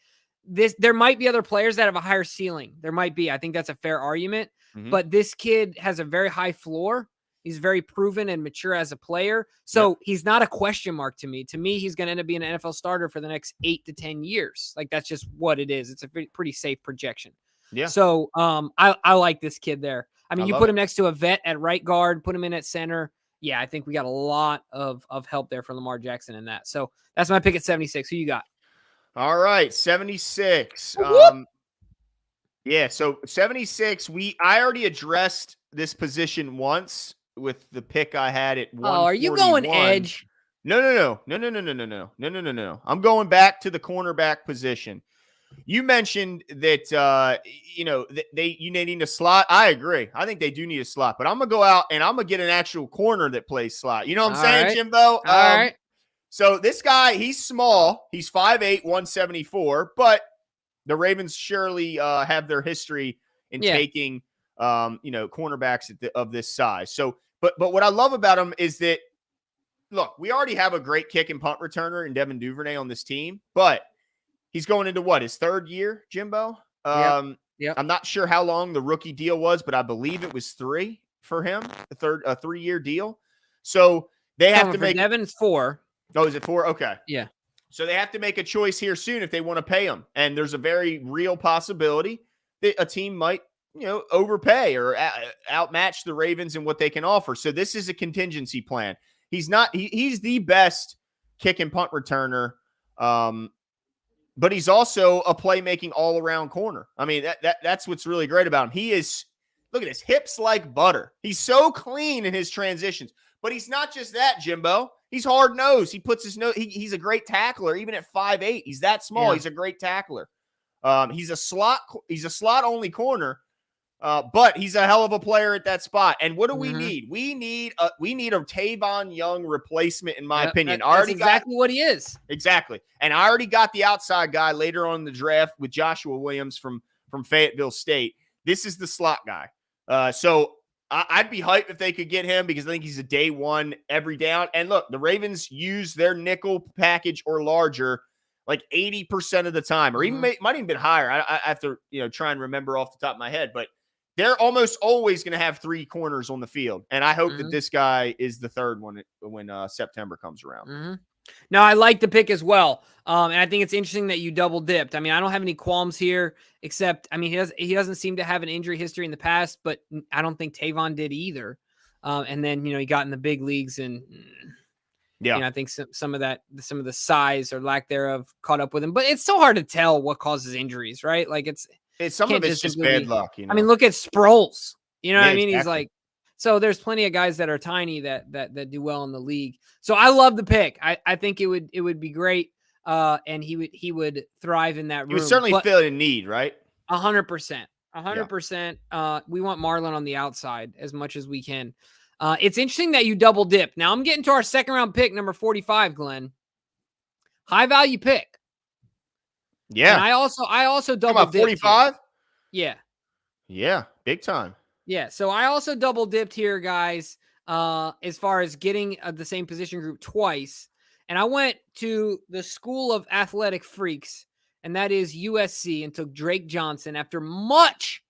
this, there might be other players that have a higher ceiling. There might be. I think that's a fair argument. Mm-hmm. But this kid has a very high floor. He's very proven and mature as a player. So he's not a question mark to me. To me, he's going to end up being an NFL starter for the next 8 to 10 years. Like, that's just what it is. It's a pretty safe projection. Yeah. So I like this kid there. I mean, you put him next to a vet at right guard, put him in at center. Yeah, I think we got a lot of help there for Lamar Jackson in that. So that's my pick at 76. Who you got? All right, 76. Yeah, so 76, I already addressed this position once with the pick I had at 141. Oh, are you going edge? No. I'm going back to the cornerback position. You mentioned that you need a slot. I agree. I think they do need a slot, but I'm gonna go out and I'm gonna get an actual corner that plays slot. You know what I'm saying, right. Jimbo? All right. So this guy, he's small. He's 5'8", 174, but the Ravens surely have their history in taking cornerbacks of this size. So, but what I love about him is that, look, we already have a great kick and punt returner in Devin Duvernay on this team, but he's going into his third year, Jimbo? Yep. I'm not sure how long the rookie deal was, but I believe it was 3 for him, a 3-year deal. So they have to make Devin's 4. Oh, is it 4? Okay. Yeah. So they have to make a choice here soon if they want to pay him. And there's a very real possibility that a team might, overpay or outmatch the Ravens in what they can offer. So this is a contingency plan. He's the best kick and punt returner. But he's also a playmaking all-around corner. I mean, that's what's really great about him. He is, look at this, hips like butter. He's so clean in his transitions. But he's not just that, Jimbo. He's hard-nosed. He puts his nose. He's a great tackler, even at 5'8". He's that small. Yeah. He's a great tackler. He's a slot only corner. But he's a hell of a player at that spot. And what do we Mhm. need? We need a Tavon Young replacement, in my Yep, opinion. that's exactly what he is. Exactly. And I already got the outside guy later on in the draft with Joshua Williams from Fayetteville State. This is the slot guy. So I'd be hyped if they could get him because I think he's a day one every down. And look, the Ravens use their nickel package or larger like 80% of the time, or even might even been higher. I have to try and remember off the top of my head, but they're almost always going to have 3 corners on the field. And I hope that this guy is the third one when September comes around. No, I like the pick as well. And I think it's interesting that you double dipped. I mean, I don't have any qualms here, except, I mean, he doesn't seem to have an injury history in the past, but I don't think Tavon did either. And then, he got in the big leagues and I think some of the size or lack thereof caught up with him, but it's so hard to tell what causes injuries, right? Like it's some of it's just bad luck. I mean, look at Sproles. You know what I mean? Exactly. He's like, so there's plenty of guys that are tiny that do well in the league. So I love the pick. I think it would be great. And he would thrive in that room. He would certainly feel in need, right? 100%. 100%. We want Marlon on the outside as much as we can. It's interesting that you double dip. Now I'm getting to our second round pick, number 45, Glenn. High value pick. Yeah. And I also double dipped. 45? Yeah. Yeah. Big time. Yeah. So I also double dipped here, guys, as far as getting the same position group twice. And I went to the School of Athletic Freaks, and that is USC, and took Drake Johnson after much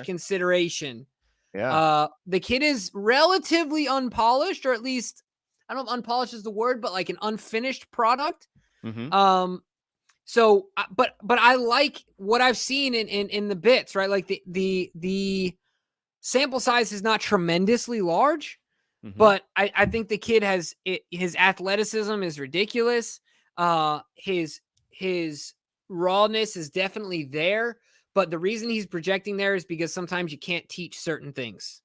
consideration. Yeah. The kid is relatively unpolished, or at least, I don't know if unpolished is the word, but like an unfinished product. So, but I like what I've seen in the bits, right? Like the sample size is not tremendously large, but I think the kid his athleticism is ridiculous. His rawness is definitely there, but the reason he's projecting there is because sometimes you can't teach certain things,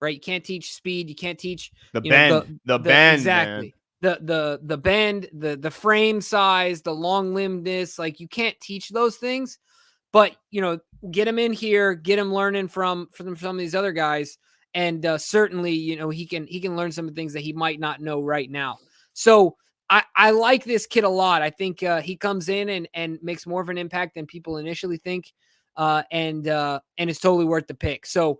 right? You can't teach speed. You can't teach the bend. The bend. Exactly. Man. The bend, the frame size, the long limbedness, like you can't teach those things, but get him in here, get him learning from some of these other guys. And certainly, he can learn some of the things that he might not know right now. So I like this kid a lot. I think he comes in and makes more of an impact than people initially think. And it's totally worth the pick. So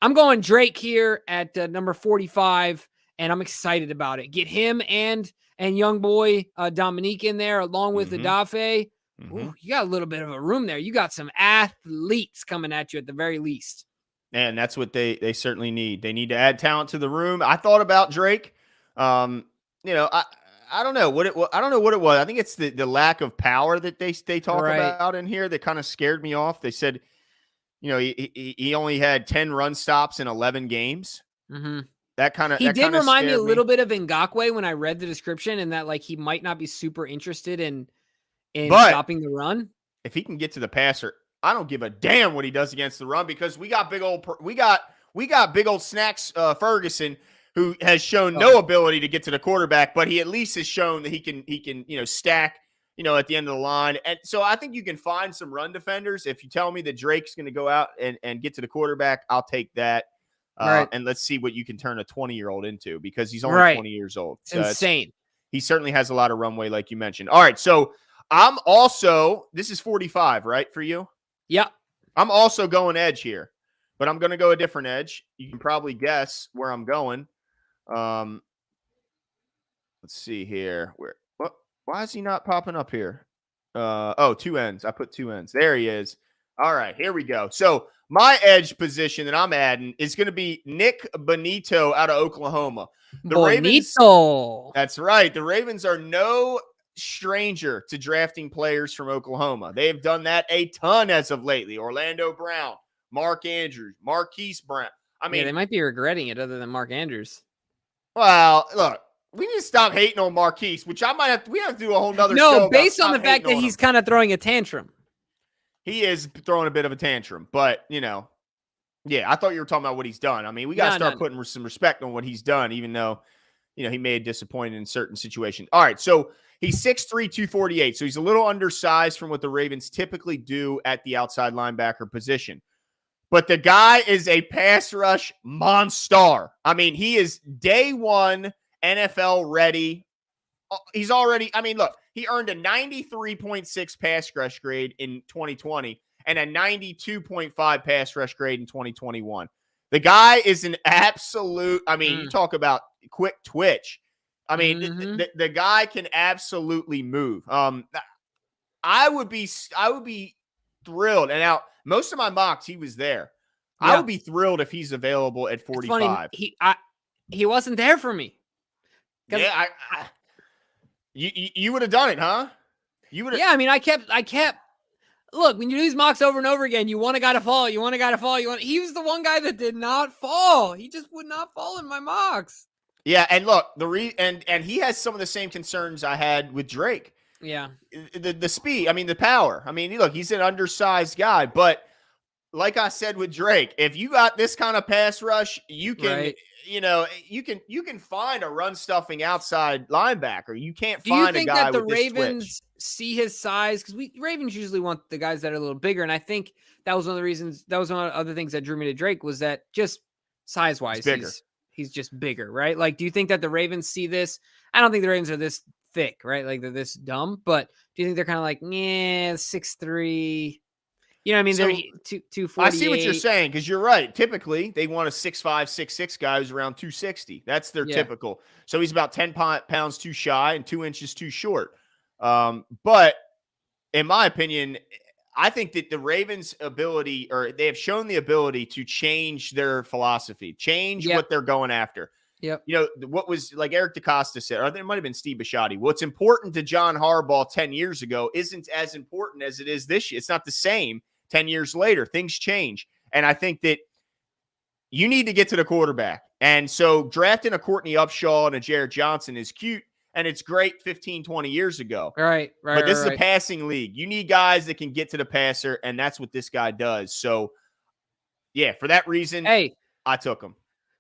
I'm going Drake here at number 45. And I'm excited about it. Get him and young boy Dominique in there along with Adafe. Ooh, you got a little bit of a room there. You got some athletes coming at you at the very least. And that's what they certainly need. They need to add talent to the room. I thought about Drake. I don't know what it was. I don't know what it was. I think it's the lack of power that they talk about in here that kind of scared me off. They said, he only had 10 run stops in 11 games. That kind of did remind me a little bit of Ngakoue when I read the description, and that like he might not be super interested in stopping the run. If he can get to the passer, I don't give a damn what he does against the run because we got big old Snacks Ferguson, who has shown no ability to get to the quarterback, but he at least has shown that he can stack at the end of the line. And so I think you can find some run defenders. If you tell me that Drake's going to go out and get to the quarterback, I'll take that. And let's see what you can turn a 20-year-old into because he's only 20 years old. It's insane. He certainly has a lot of runway, like you mentioned. All right, so I'm also – this is 45, right, for you? Yeah. I'm also going edge here, but I'm going to go a different edge. You can probably guess where I'm going. Let's see here. Why is he not popping up here? 2 ends. I put 2 ends. There he is. All right, here we go. So my edge position that I'm adding is going to be Nick Bonitto out of Oklahoma. Bonitto. That's right. The Ravens are no stranger to drafting players from Oklahoma. They have done that a ton as of lately. Orlando Brown, Mark Andrews, Marquise Brown. I mean, they might be regretting it other than Mark Andrews. Well, look, we need to stop hating on Marquise, which we have to do a whole nother show. No, based on the fact that he's kind of throwing a tantrum. He is throwing a bit of a tantrum, but, yeah, I thought you were talking about what he's done. I mean, we got to start putting some respect on what he's done, even though, he may have disappointed in certain situations. All right, so He's 6'3", 248, so he's a little undersized from what the Ravens typically do at the outside linebacker position. But the guy is a pass rush monster. I mean, he is day one NFL ready. He's already, I mean, look, he earned a 93.6 pass rush grade in 2020 and a 92.5 pass rush grade in 2021. The guy is an absolute, I mean, you talk about quick twitch. I mean, the guy can absolutely move. I would be thrilled. And now most of my mocks, he was there. Yeah. I would be thrilled if he's available at 45. He wasn't there for me. Yeah, you would have done it, huh? You would. Yeah, I mean, I kept. Look, when you do these mocks over and over again, you want a guy to fall. He was the one guy that did not fall. He just would not fall in my mocks. Yeah, and look, and he has some of the same concerns I had with Drake. Yeah. The speed, I mean, the power. I mean, look, he's an undersized guy, but like I said with Drake, if you got this kind of pass rush, you can, you can find a run stuffing outside linebacker. You can't find a guy with this. Do you think that the Ravens see his size? Because Ravens usually want the guys that are a little bigger, and I think that was one of the reasons. That was one of the other things that drew me to Drake was that just size wise, he's just bigger, right? Like, do you think that the Ravens see this? I don't think the Ravens are this thick, right? Like they're this dumb, but do you think they're kind of like, 6'3"? You know what I mean? So, they're 248. I see what you're saying, because you're right. Typically, they want a 6'5", 6'6" guy who's around 260. That's their typical. So he's about 10 pounds too shy and 2 inches too short. But in my opinion, I think that the Ravens' ability, or they have shown the ability to change their philosophy, change what they're going after. Yep. You know, what was like Eric DeCosta said, or it might have been Steve Bisciotti. What's important to John Harbaugh 10 years ago isn't as important as it is this year. It's not the same 10 years later. Things change. And I think that you need to get to the quarterback. And so drafting a Courtney Upshaw and a Jared Johnson is cute, and it's great 15, 20 years ago. Right. But this is a passing league. You need guys that can get to the passer, and that's what this guy does. So, yeah, for that reason, I took him.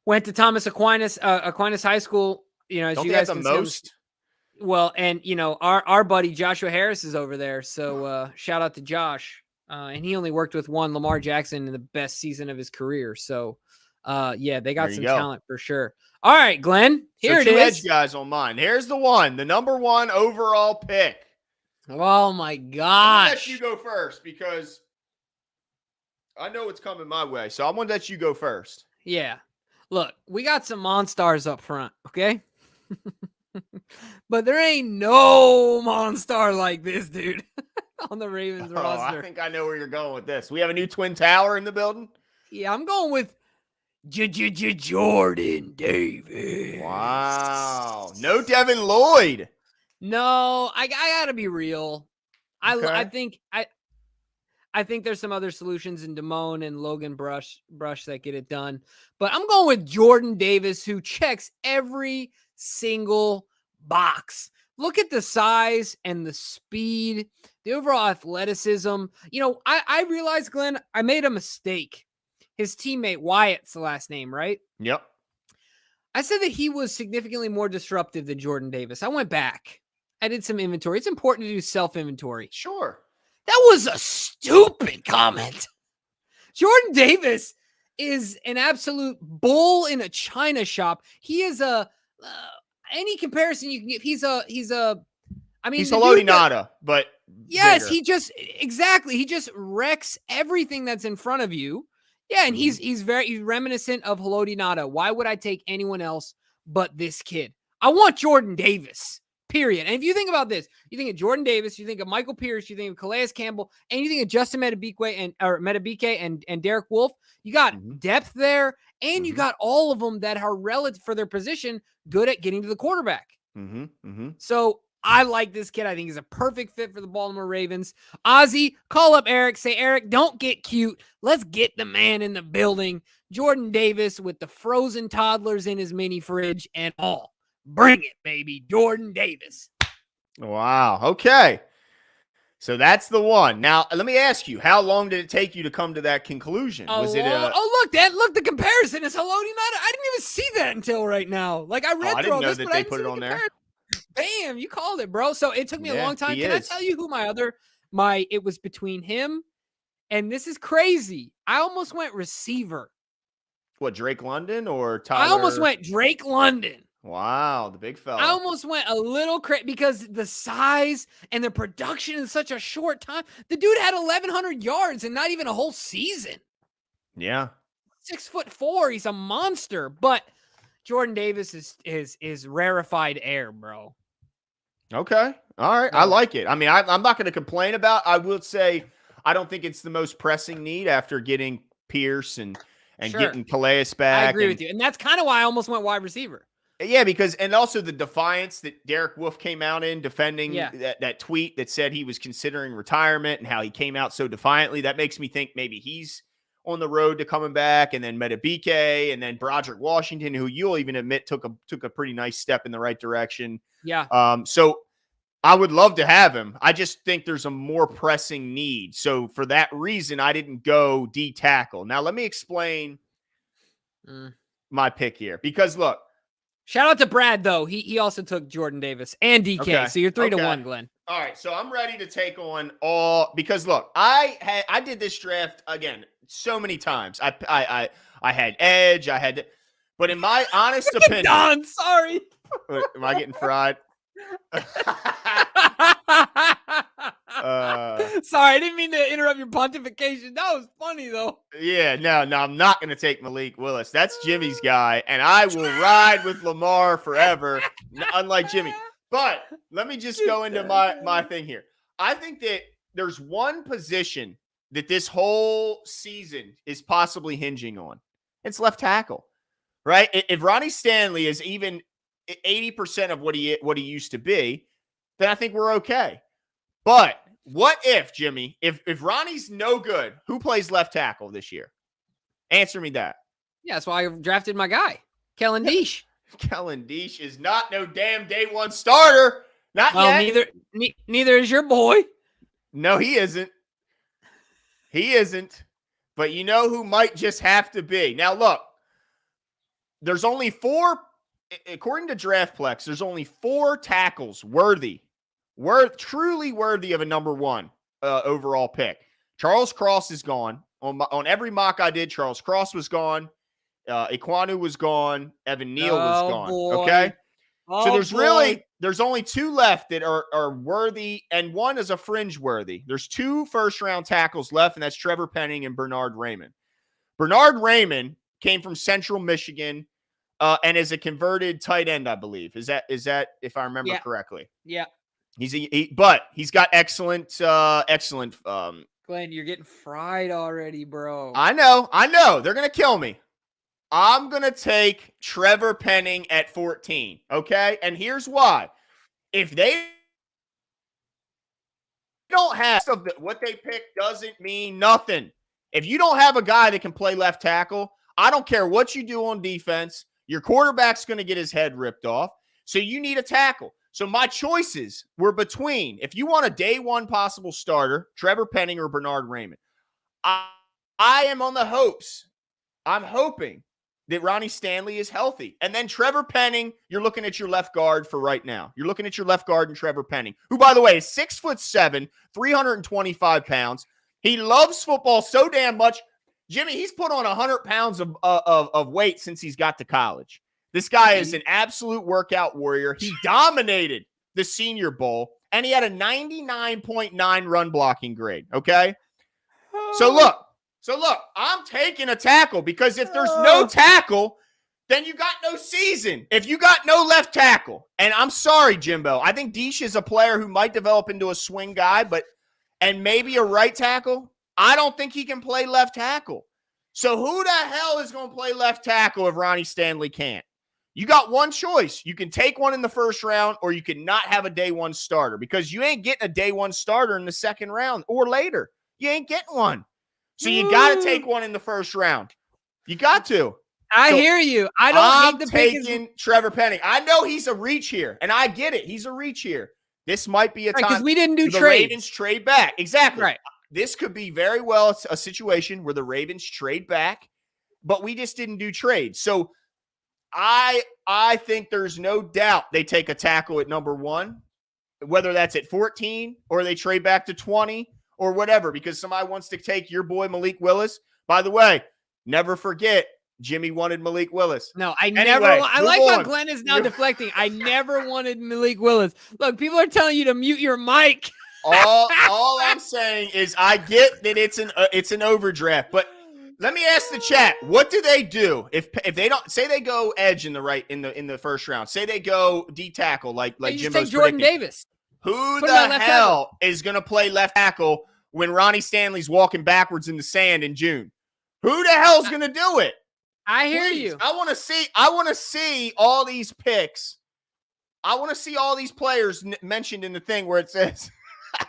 Went to Thomas Aquinas High School. You know, as Don't you they guys have the most? Well, and our buddy Joshua Harris is over there. So shout out to Josh. And he only worked with one Lamar Jackson in the best season of his career. So they got some talent for sure. All right, Glenn. Here it is. 2 edge guys on mine. Here's the one, the number 1 overall pick. Oh my gosh! I'm gonna let you go first because I know it's coming my way. So I'm gonna let you go first. Yeah. Look, we got some monsters up front, okay? But there ain't no monster like this dude on the Ravens roster. I think I know where you're going with this. We have a new twin tower in the building. Yeah, I'm going with Jordan Davis. Wow. No Devin Lloyd. No, I gotta be real. I think there's some other solutions in Damone and Logan Brush that get it done. But I'm going with Jordan Davis, who checks every single box. Look at the size and the speed, the overall athleticism. You know, I realized, Glenn, I made a mistake. His teammate Wyatt's the last name, right? Yep. I said that he was significantly more disruptive than Jordan Davis. I went back. I did some inventory. It's important to do self-inventory. Sure. That was a stupid comment. Jordan Davis is an absolute bull in a china shop. He is any comparison you can give. He's Haloti Ngata, but yes, bigger. He just wrecks everything that's in front of you. Yeah, and he's reminiscent of Haloti Ngata. Why would I take anyone else but this kid? I want Jordan Davis. Period. And if you think about this, you think of Jordan Davis, you think of Michael Pierce, you think of Calais Campbell, and you think of Justin Metabike and Derek Wolfe. You got depth there, and you got all of them that are relative for their position, good at getting to the quarterback. So I like this kid. I think he's a perfect fit for the Baltimore Ravens. Ozzy, call up Eric. Say, Eric, don't get cute. Let's get the man in the building. Jordan Davis with the frozen toddlers in his mini fridge and all. Bring it, baby. Jordan Davis. Wow. Okay. So that's the one. Now, let me ask you, how long did it take you to come to that conclusion? Look, the comparison is Haloti Ngata. I didn't even see that until right now. Like, I read through all this, but I didn't know that they put it on there. Bam, you called it, bro. So it took me a long time. Can I tell you who it was between him, and this is crazy. I almost went receiver. What, Drake London or Tyler? I almost went Drake London. Wow, the big fella. I almost went a little crazy because the size and the production in such a short time. The dude had 1,100 yards and not even a whole season. Yeah. 6'4". He's a monster. But Jordan Davis is rarefied air, bro. Okay. All right. I like it. I mean, I'm not going to complain about. I will say I don't think it's the most pressing need after getting Pierce and getting Calais back. I agree with you. And that's kind of why I almost went wide receiver. Yeah, and also the defiance that Derek Wolfe came out in defending that tweet that said he was considering retirement and how he came out so defiantly. That makes me think maybe he's on the road to coming back, and then Metabike and then Broderick Washington, who you'll even admit took a pretty nice step in the right direction. Yeah. So I would love to have him. I just think there's a more pressing need. So for that reason, I didn't go D tackle. Now let me explain my pick here, because look. Shout out to Brad, though. He also took Jordan Davis and DK. Okay. So you're 3-1, Glenn. All right. So I'm ready to take on all, because look, I did this draft again so many times. I had edge. But in my honest opinion, Don, sorry. Am I getting fried? Sorry, I didn't mean to interrupt your pontification. That was funny, though. Yeah, no, I'm not going to take Malik Willis. That's Jimmy's guy, and I will ride with Lamar forever, unlike Jimmy. But let me just go into my thing here. I think that there's one position that this whole season is possibly hinging on. It's left tackle, right? If Ronnie Stanley is even 80% of what he used to be, then I think we're okay. But what if, Jimmy, if Ronnie's no good, who plays left tackle this year? Answer me that. Yeah, that's why I drafted my guy, Kellen Diesch. Kellen Diesch is not no damn day one starter. Not yet. Neither is your boy. No, he isn't. He isn't. But you know who might just have to be. Now, look, there's only 4, according to DraftPlex, there's only 4 tackles truly worthy of a number 1 overall pick. Charles Cross is gone. On every mock I did, Charles Cross was gone. Ikwanu was gone. Evan Neal was gone. Boy. Okay? So there's only 2 left that are worthy, and one is a fringe worthy. There's 2 first-round tackles left, and that's Trevor Penning and Bernard Raymond. Bernard Raymond came from Central Michigan and is a converted tight end, I believe. Is that if I remember correctly? Yeah. But he's got excellent. Glenn, you're getting fried already, bro. I know. They're gonna kill me. I'm gonna take Trevor Penning at 14. Okay, and here's why: if they don't have what they pick, doesn't mean nothing. If you don't have a guy that can play left tackle, I don't care what you do on defense. Your quarterback's gonna get his head ripped off. So you need a tackle. So my choices were between, if you want a day one possible starter, Trevor Penning or Bernard Raymond. I am on the hopes. I'm hoping that Ronnie Stanley is healthy. And then Trevor Penning, you're looking at your left guard for right now. You're looking at your left guard and Trevor Penning, who, by the way, is 6'7", 325 pounds. He loves football so damn much. Jimmy, he's put on 100 pounds of weight since he's got to college. This guy is an absolute workout warrior. He dominated the Senior Bowl, and he had a 99.9 run blocking grade, okay? So look, I'm taking a tackle, because if there's no tackle, then you got no season. If you got no left tackle, and I'm sorry, Jimbo, I think Diesch is a player who might develop into a swing guy, and maybe a right tackle. I don't think he can play left tackle. So who the hell is going to play left tackle if Ronnie Stanley can't? You got one choice. You can take one in the first round, or you can not have a day one starter, because you ain't getting a day one starter in the second round or later. You ain't getting one. So you got to take one in the first round. You got to. I hear you. I'm taking Trevor Penning. I know he's a reach here, and I get it. He's a reach here. This might be a time because we didn't do the trades. Ravens trade back. Exactly. Right. This could be very well a situation where the Ravens trade back, but we just didn't do trades. So I think there's no doubt they take a tackle at number 1, whether that's at 14 or they trade back to 20 or whatever, because somebody wants to take your boy Malik Willis. By the way, never forget, Jimmy wanted Malik Willis. No, I like how Glenn is now deflecting. I never wanted Malik Willis. Look, people are telling you to mute your mic. all I'm saying is I get that it's an overdraft, but let me ask the chat, what do they do if they don't say they go edge in the first round? Say they go D tackle like Jimbo's take Jordan Davis. Who the hell is going to play left tackle when Ronnie Stanley's walking backwards in the sand in June? Who the hell's going to do it? I hear you. I want to see all these picks. I want to see all these players mentioned in the thing where it says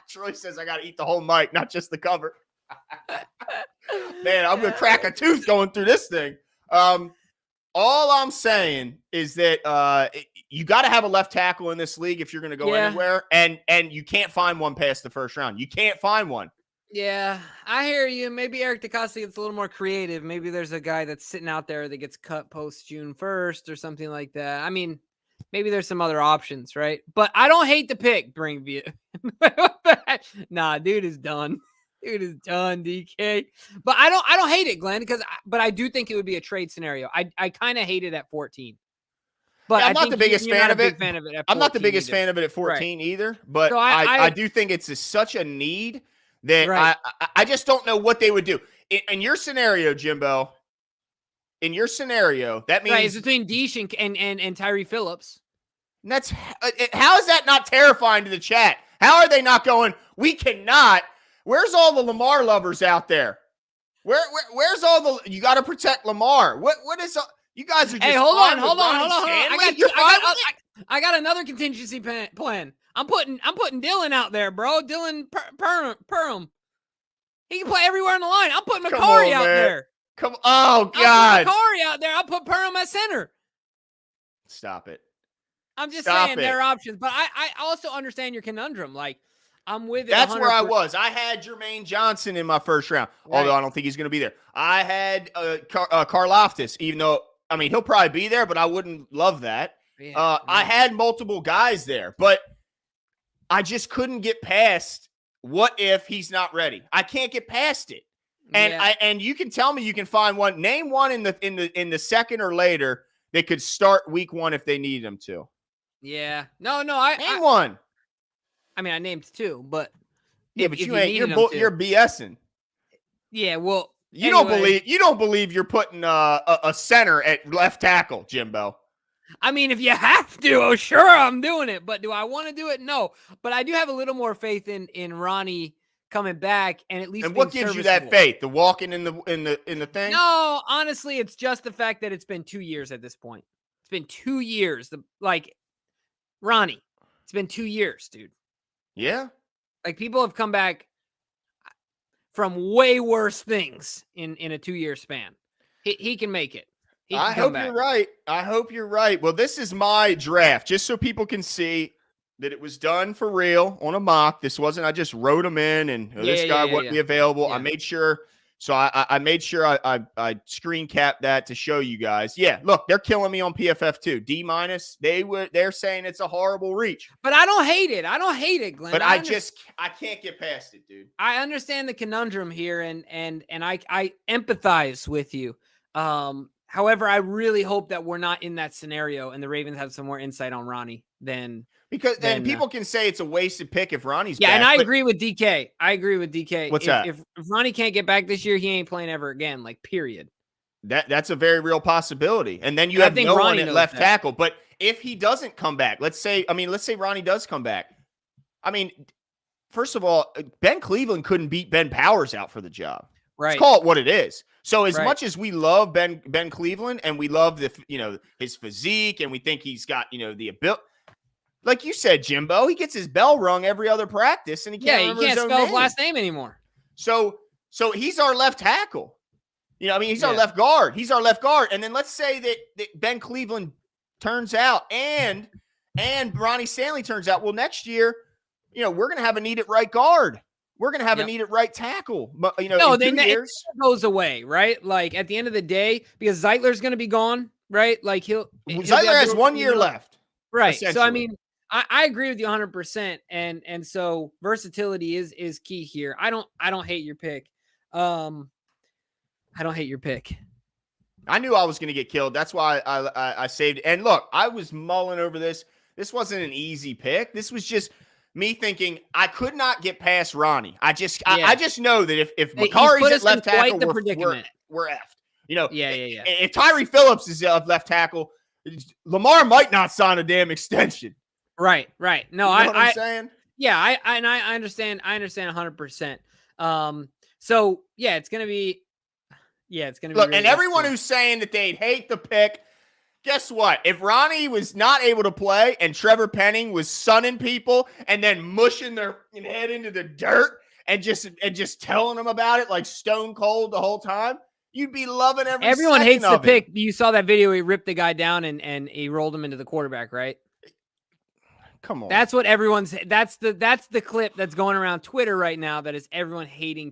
Troy says I got to eat the whole mic, not just the cover. Man, I'm going to crack a tooth going through this thing. All I'm saying is that you got to have a left tackle in this league if you're going to go anywhere, and you can't find one past the first round. You can't find one. Yeah, I hear you. Maybe Eric DeCosta gets a little more creative. Maybe there's a guy that's sitting out there that gets cut post June 1st or something like that. I mean, maybe there's some other options, right? But I don't hate the pick, Bringview. Nah, dude is done. Dude is done, DK. But I don't hate it, Glenn, but I do think it would be a trade scenario. I kind of hate it at 14. But I'm not the biggest fan of it. I'm not the biggest either. fan of it at 14 either. But So I do think it's such a need that I just don't know what they would do. In your scenario, Jimbo, that means it's between Diesch and Tyree Phillips. And that's how is that not terrifying to the chat? How are they not going, we cannot? Where's all the Lamar lovers out there? Where's all the you got to protect Lamar? What is you guys are just hold on. I got another contingency plan. I'm putting Dylan out there, bro. Dylan Parham. He can play everywhere on the line. I'm putting Macari out there. Oh God. I'll put Macari out there. I'll put Parham at center. Stop it. I'm just saying there are options, but I also understand your conundrum. Like, I'm with it. That's 100%. where I was. I had Jermaine Johnson in my first round, although I don't think he's going to be there. I had Karlaftis, even though, I mean, he'll probably be there, but I wouldn't love that. I had multiple guys there, but I just couldn't get past what if he's not ready. I can't get past it. And and you can tell me you can find one. Name one in the second or later that could start week 1 if they needed him to. Yeah. No. Name one. I mean, I named 2, but but you're BSing. Yeah, well, you don't believe you're putting a center at left tackle, Jimbo. I mean, if you have to, sure, I'm doing it. But do I want to do it? No. But I do have a little more faith in Ronnie coming back and at least. And what gives you that faith? The walking in the thing? No, honestly, it's just the fact that it's been 2 years at this point. It's been 2 years. Ronnie, it's been 2 years, dude. Yeah. Like, people have come back from way worse things in a 2-year span. He can make it. I hope you're right. I hope you're right. Well, this is my draft, just so people can see that it was done for real on a mock. This wasn't, I just wrote them in and this guy wouldn't be available. Yeah. I made sure. So I made sure I screen capped that to show you guys. Yeah, look, they're killing me on PFF too. D-. They're saying it's a horrible reach. But I don't hate it. I don't hate it, Glenn. But I can't get past it, dude. I understand the conundrum here and I empathize with you. However, I really hope that we're not in that scenario and the Ravens have some more insight on Ronnie than people can say it's a wasted pick if Ronnie's back. Yeah, and I agree with DK. What's that? If Ronnie can't get back this year, he ain't playing ever again, like, period. That's a very real possibility. And then you have no one at left tackle. But if he doesn't come back, let's say Ronnie does come back. I mean, first of all, Ben Cleveland couldn't beat Ben Powers out for the job. Right. Let's call it what it is. So as much as we love Ben Cleveland and we love his physique and we think he's got, the ability, like you said, Jimbo, he gets his bell rung every other practice and he can't spell his last name anymore. So he's our left tackle. He's our left guard. He's our left guard. And then let's say that Ben Cleveland turns out and Ronnie Stanley turns out. Well, next year, we're going to have a need at right guard. We're going to have a need at right tackle, in 2 years. It goes away, right? Like, at the end of the day, because Zeitler's going to be gone right? Like he'll be Zeitler out has there, 1 year left. right? So I Essentially. mean, I agree with you 100%, and so versatility is key here. I don't hate your pick. I don't hate your pick. I knew I was going to get killed. That's why I saved it. And look, I was mulling over this. This wasn't an easy pick. This was just me thinking I could not get past Ronnie. I just know that if Makari's at left tackle, we're effed. You know, Yeah. if Tyree Phillips is at left tackle, Lamar might not sign a damn extension. Right. No, you know what I'm saying? Yeah, I understand. I understand 100%. So yeah, it's gonna be. Yeah, it's gonna be. Look, really and everyone who's saying that they'd hate the pick, guess what? If Ronnie was not able to play and Trevor Penning was sunning people and then mushing their head into the dirt and just telling them about it like stone cold the whole time, you'd be loving everyone second hates the of it. pick. You saw that video. He ripped the guy down and he rolled him into the quarterback, right? Come on. That's what everyone's. That's the clip that's going around Twitter right now. That is everyone hating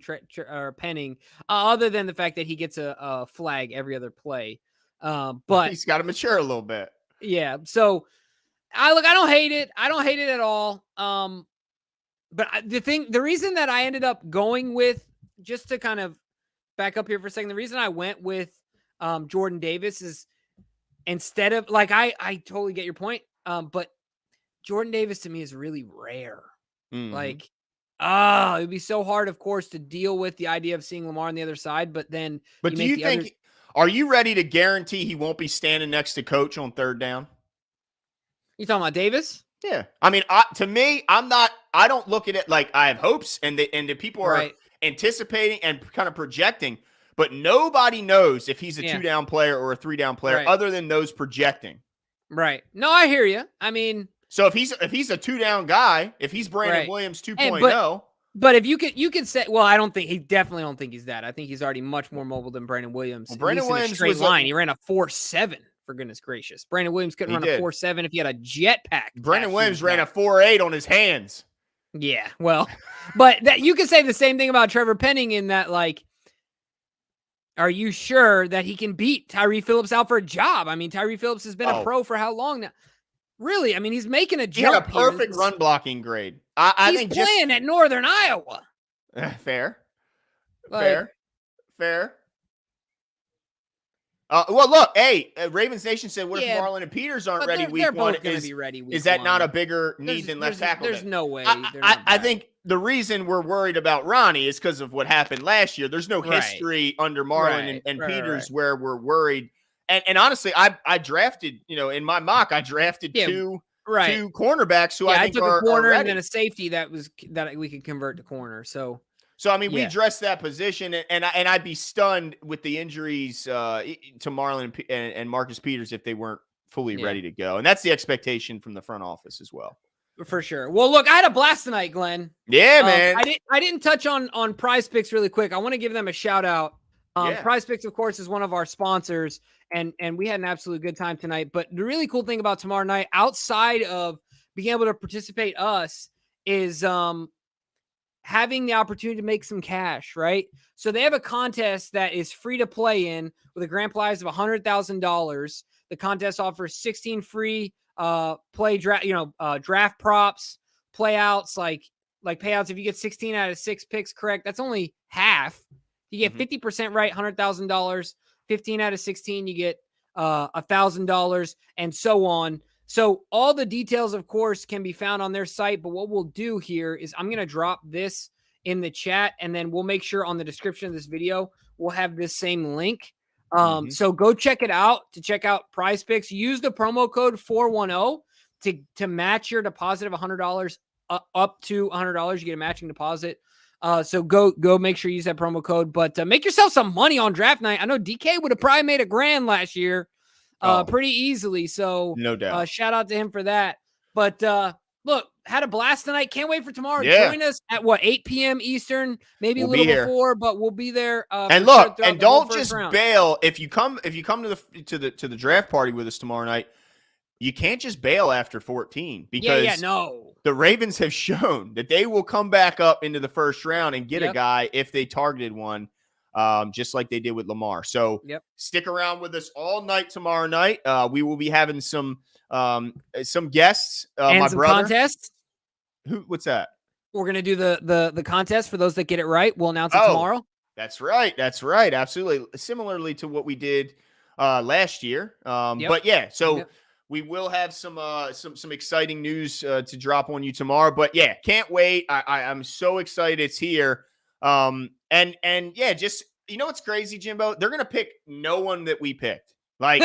Penning, other than the fact that he gets a flag every other play. But he's got to mature a little bit. Yeah. So I don't hate it. I don't hate it at all. But the reason that I ended up going with, just to kind of back up here for a second, the reason I went with Jordan Davis is instead of I totally get your point. But Jordan Davis to me is really rare. Mm-hmm. Like, it'd be so hard, of course, to deal with the idea of seeing Lamar on the other side. But then, do you think? Are you ready to guarantee he won't be standing next to coach on third down? You talking about Davis? Yeah. I mean, to me, I don't look at it like I have hopes and the people are anticipating and kind of projecting, but nobody knows if he's a 2-down player or a 3-down player other than those projecting. Right. No, I hear you. I mean, so if he's a 2-down guy, if he's Brandon Williams 2.0. But if you could say, well, definitely don't think he's that. I think he's already much more mobile than Brandon Williams. Well, Brandon Williams in a straight line. He ran a 4.7, for goodness gracious. Brandon Williams couldn't run a 4.7 if he had a jetpack. Brandon Williams ran a 4.8 on his hands. Yeah, well, but that you could say the same thing about Trevor Penning in that, like, are you sure that he can beat Tyree Phillips out for a job? I mean, Tyree Phillips has been a pro for how long now? Really? I mean, he's making a jump. He had a perfect run blocking grade. He's playing at Northern Iowa. Fair. Well, look, hey, Ravens Nation said, what if Marlon and Peters aren't ready week one? Is that not a bigger need than left tackle? There's no way. I think the reason we're worried about Ronnie is because of what happened last year. There's no history under Marlon and Peters where we're worried. And honestly, I drafted, in my mock, I drafted two cornerbacks who I think took are a corner ready. And then a safety that we could convert to corner. So I mean, we addressed that position, and I'd be stunned with the injuries to Marlon and Marcus Peters if they weren't fully ready to go. And that's the expectation from the front office as well. For sure. Well, look, I had a blast tonight, Glenn. Yeah, man. I didn't touch on Prize Picks really quick. I want to give them a shout out. Prize Picks, of course, is one of our sponsors, and we had an absolute good time tonight. But the really cool thing about tomorrow night, outside of being able to participate is having the opportunity to make some cash, right? So they have a contest that is free to play in with a grand prize of $100,000. The contest offers 16 free draft props, playouts, like payouts. If you get 16 out of 6 picks correct, that's only half. You get 50% right, $100,000. 15 out of 16, you get $1,000, and so on. So all the details, of course, can be found on their site. But what we'll do here is I'm going to drop this in the chat, and then we'll make sure on the description of this video, we'll have this same link. So go check it out to check out Prize Picks. Use the promo code 410 to match your deposit of $100 up to $100. You get a matching deposit. So go make sure you use that promo code, but make yourself some money on draft night. I know DK would have probably made $1,000 last year. Pretty easily. So no doubt. Shout out to him for that. But look, had a blast tonight. Can't wait for tomorrow. Yeah. Join us at 8 p.m. Eastern, maybe a little before, but we'll be there. And look, and don't just bail if you come to the draft party with us tomorrow night. You can't just bail after 14 because the Ravens have shown that they will come back up into the first round and get a guy if they targeted one. just like they did with Lamar. So Yep. stick around with us all night tomorrow night. We will be having some guests. And my some brother. contests. What's that? We're gonna do the contest for those that get it right. We'll announce it tomorrow. That's right. Absolutely. Similarly to what we did last year. But yeah, so we will have some exciting news to drop on you tomorrow. But yeah, can't wait. I'm so excited it's here. And yeah, just what's crazy, Jimbo? They're gonna pick no one that we picked. Like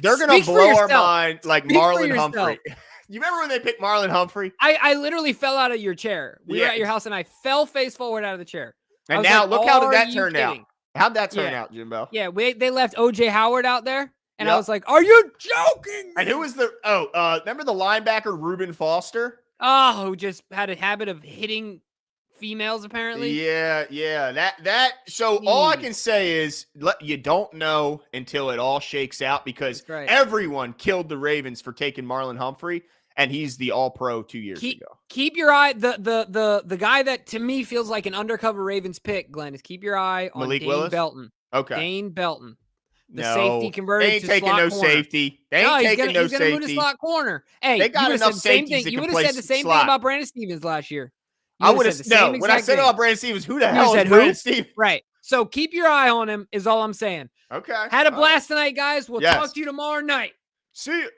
they're gonna blow our mind like Marlon Humphrey. You remember when they picked Marlon Humphrey? I literally fell out of your chair. We were at your house and I fell face forward out of the chair. And now look how did that turn out. How'd that turn out, Jimbo? Yeah, they left OJ Howard out there. And I was like, are you joking? And who was remember the linebacker Reuben Foster? Oh, who just had a habit of hitting females, apparently. Yeah. So all I can say is you don't know until it all shakes out because everyone killed the Ravens for taking Marlon Humphrey, and he's the All-Pro 2 years ago. Keep your eye. The guy that to me feels like an undercover Ravens pick, Glenn, is keep your eye on Dane Belton. Okay. Dane Belton. The safety converted they ain't to taking slot no corner. safety. They ain't taking no safety. He's going to move to slot corner. Hey, they got enough safeties. You would have said the same thing about Brandon Stevens last year. I would have when I said about Brandon Stevens, who the hell is Brandon Stevens? Right. So keep your eye on him is all I'm saying. Okay. Had a blast tonight, guys. We'll talk to you tomorrow night. See you.